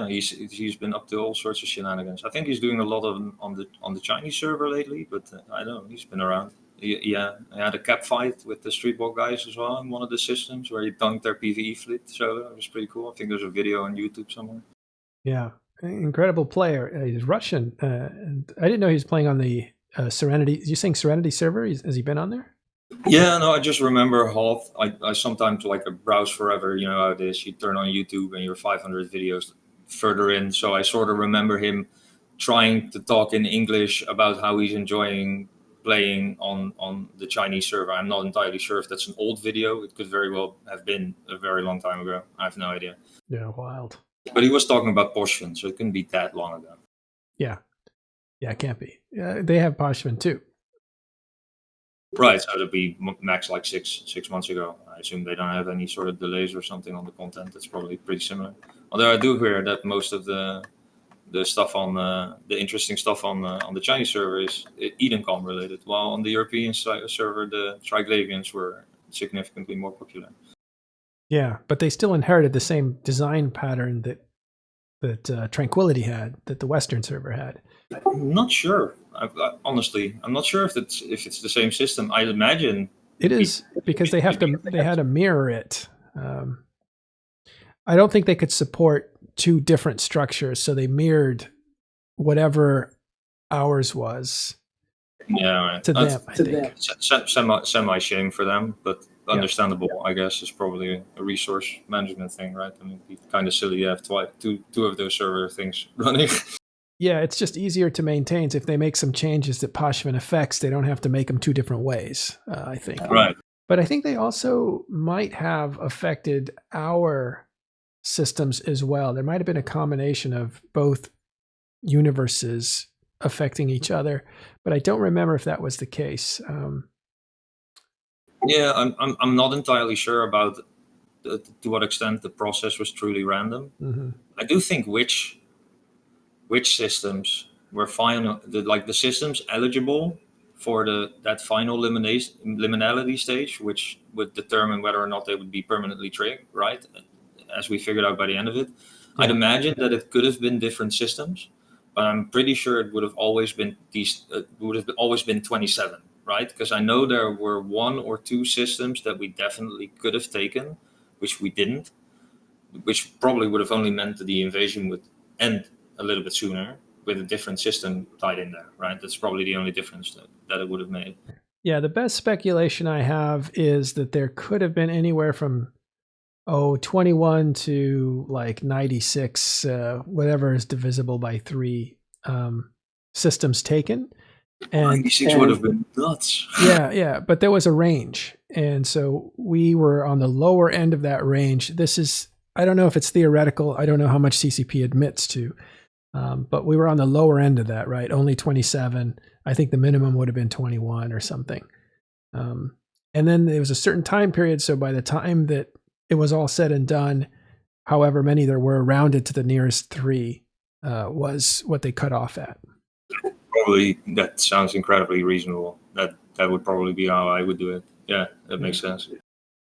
He's been up to all sorts of shenanigans. I think he's doing a lot of on the Chinese server lately, but I don't know. He's been around. He had a cap fight with the Streetball guys as well in one of the systems where he dunked their PvE fleet. So that was pretty cool. I think there's a video on YouTube somewhere. Yeah, incredible player. He's Russian, and I didn't know he was playing on the Serenity. You saying Serenity server? Has he been on there? Yeah, no, I just remember Hoth. I sometimes like a browse forever. You know how it is. You turn on YouTube and you're 500 videos further in. So I sort of remember him trying to talk in English about how he's enjoying playing on the Chinese server. I'm not entirely sure if that's an old video. It could very well have been a very long time ago. I have no idea. Yeah, wild. But he was talking about Pochven, so it couldn't be that long ago. Yeah, it can't be. They have Pochven too. Right, so it'll be max like six months ago. I assume they don't have any sort of delays or something on the content. It's probably pretty similar. Although I do hear that most of the stuff on the interesting stuff on the Chinese server is Edencom related, while on the European server the Triglavians were significantly more popular. Yeah, but they still inherited the same design pattern that Tranquility had, that the Western server had. I'm not sure. Honestly, I'm not sure if it's the same system. I'd imagine it is, because they had to mirror it. I don't think they could support two different structures, so they mirrored whatever ours was. Yeah, right. To them, I think. Semi shame for them, but understandable. Yeah. I guess is probably a resource management thing, right? I mean, it'd be kind of silly to have two of those server things running. Yeah, it's just easier to maintain. So if they make some changes that Pochven affects, they don't have to make them two different ways, I think. Right. But I think they also might have affected our systems as well. There might have been a combination of both universes affecting each other, but I don't remember if that was the case. Yeah, I'm not entirely sure about to what extent the process was truly random. Mm-hmm. I do think which systems were final, the systems eligible for that final liminality stage, which would determine whether or not they would be permanently triggered, right? As we figured out by the end of it. Yeah. I'd imagine that it could have been different systems, but I'm pretty sure it would have always been 27, right? Because I know there were 1 or 2 systems that we definitely could have taken, which we didn't, which probably would have only meant that the invasion would end a little bit sooner with a different system tied in there, right? That's probably the only difference that it would have made. Yeah, the best speculation I have is that there could have been anywhere from 21 to like 96, whatever is divisible by 3 systems taken. And 96 would have been nuts. yeah, but there was a range. And so we were on the lower end of that range. This is, I don't know if it's theoretical. I don't know how much CCP admits to, but we were on the lower end of that, right? Only 27. I think the minimum would have been 21 or something. And then there was a certain time period. So by the time that it was all said and done, however many there were rounded to the nearest 3 was what they cut off at. Probably that sounds incredibly reasonable. That would probably be how I would do it. Yeah, that makes sense.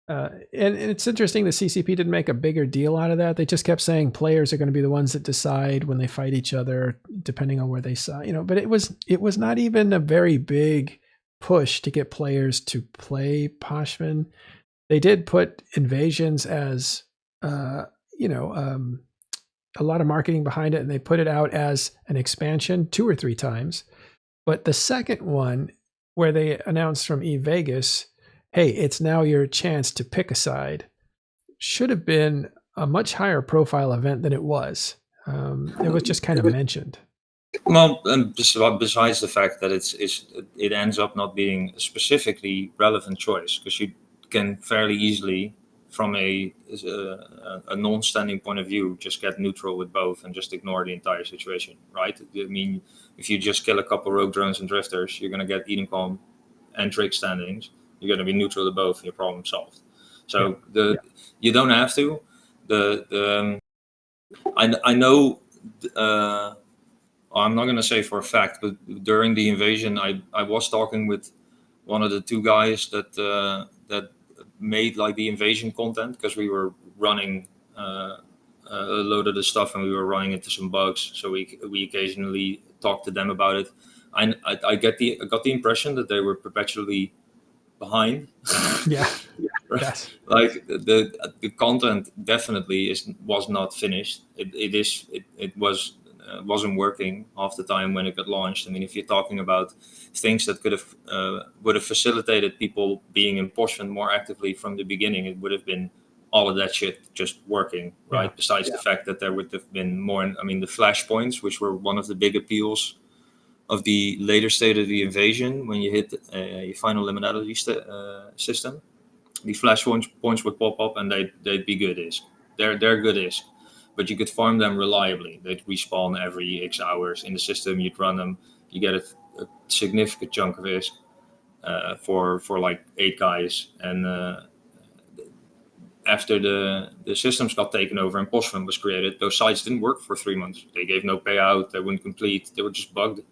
And it's interesting the CCP didn't make a bigger deal out of that. They just kept saying players are going to be the ones that decide when they fight each other, depending on where they saw, but it was not even a very big push to get players to play Pochven. They did put invasions as, a lot of marketing behind it, and they put it out as an expansion 2 or 3 times. But the second one, where they announced from eVegas, hey, it's now your chance to pick a side, should have been a much higher profile event than it was. It was just kind of mentioned. Well, and besides the fact that it ends up not being a specifically relevant choice, because you can fairly easily, from a non-standing point of view, just get neutral with both and just ignore the entire situation, right? I mean, if you just kill a couple rogue drones and drifters, you're going to get Edencom and Drake standings. You're going to be neutral to both, and your problem solved. So you don't have to. I know. I'm not going to say for a fact, but during the invasion, I was talking with one of the 2 guys that made like the invasion content, because we were running a load of the stuff and we were running into some bugs. So we occasionally talked to them about it. I got the impression that they were perpetually behind. Yeah. Right? Yes. Like the content definitely was not finished. It wasn't working half the time when it got launched. I mean, if you're talking about things that would have facilitated people being in Pochven more actively from the beginning, it would have been all of that shit just working, right? Yeah. Besides the fact that there would have been more, the flashpoints, which were one of the big appeals of the later state of the invasion, when you hit your final liminality system, the flashpoints would pop up and they'd be good ISK. They're good ISK. But you could farm them reliably. They'd respawn every X hours in the system. You'd run them. You get a significant chunk of ISK for like 8 guys. And after the systems got taken over and Pochven was created, those sites didn't work for 3 months. They gave no payout. They wouldn't complete. They were just bugged.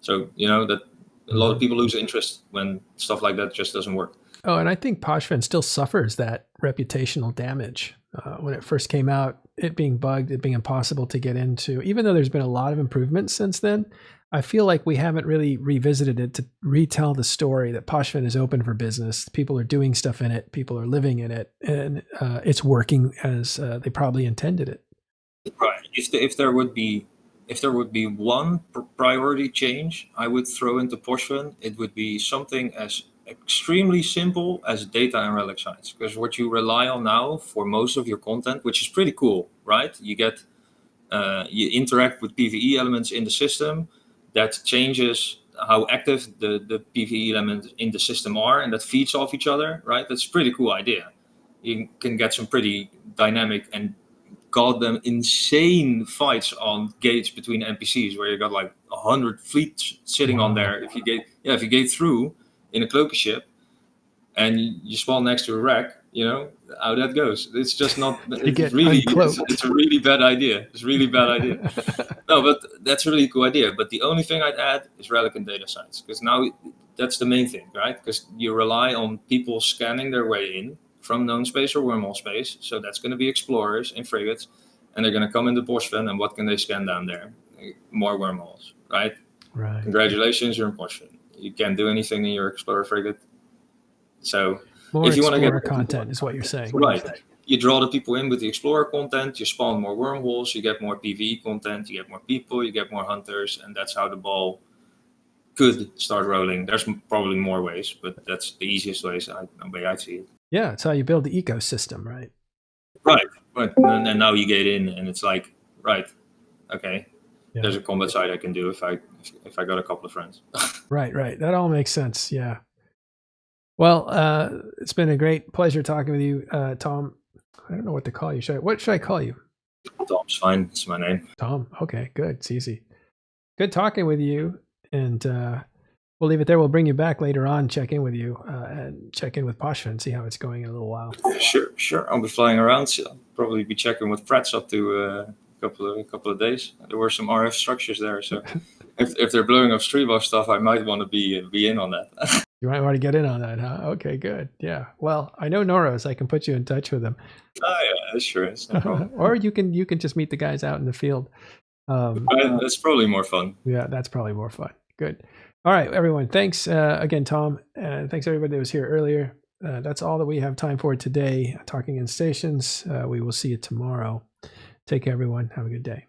So that a lot of people lose interest when stuff like that just doesn't work. Oh, and I think Pochven still suffers that reputational damage. When it first came out, it being bugged, it being impossible to get into, even though there's been a lot of improvements since then, I feel like we haven't really revisited it to retell the story that Pochven is open for business. People are doing stuff in it. People are living in it, and it's working as they probably intended it. Right. If there would be one priority change I would throw into Pochven, it would be something as extremely simple as data and relic sites, because what you rely on now for most of your content, which is pretty cool, right? You get you interact with PvE elements in the system that changes how active the PvE elements in the system are, and that feeds off each other, right? That's a pretty cool idea. You can get some pretty dynamic and goddamn insane fights on gates between NPCs where you got like 100 fleets sitting on there. If you gate through in a cloaker ship and you spawn next to a wreck, how that goes. It's just not. It's a really bad idea. It's a really bad idea. No, but that's a really cool idea. But the only thing I'd add is relic and data sites, because now that's the main thing, right? Because you rely on people scanning their way in from known space or wormhole space. So that's going to be explorers and frigates, and they're going to come into Pochven, and what can they scan down there? more wormholes, right? Right. Congratulations, you're in Pochven. You can't do anything in your Explorer frigate. So More if you want to Explorer get content is what you're saying. right, you draw the people in with the Explorer content, you spawn more wormholes, you get more PvE content, you get more people, you get more hunters, and that's how the ball could start rolling. There's probably more ways, but that's the easiest way I see it. Yeah, it's how you build the ecosystem, right? Right, but and now you get in, and it's like, right, okay, Yeah. there's a combat side I can do if I got a couple of friends. Right. That all makes sense. Yeah. Well, it's been a great pleasure talking with you, Tom. I don't know what to call you. What should I call you? Tom's fine. It's my name. Tom. Okay, good. It's easy. Good talking with you. And we'll leave it there. We'll bring you back later on, check in with you, and check in with Pochven, see how it's going in a little while. Sure. I'll be flying around. So I'll probably be checking what Fred's up to a couple of days. There were some RF structures there, so if they're blowing up Streetball stuff, I might want to be in on that. You might want to get in on that, huh? Okay, good. Yeah. Well, I know Noros. I can put you in touch with him. Oh yeah, sure. It's no problem. Or you can just meet the guys out in the field. That's probably more fun. Yeah, that's probably more fun. Good. All right, everyone. Thanks again, Tom. Thanks everybody that was here earlier. That's all that we have time for today. Talking in Stations. We will see you tomorrow. Take care, everyone. Have a good day.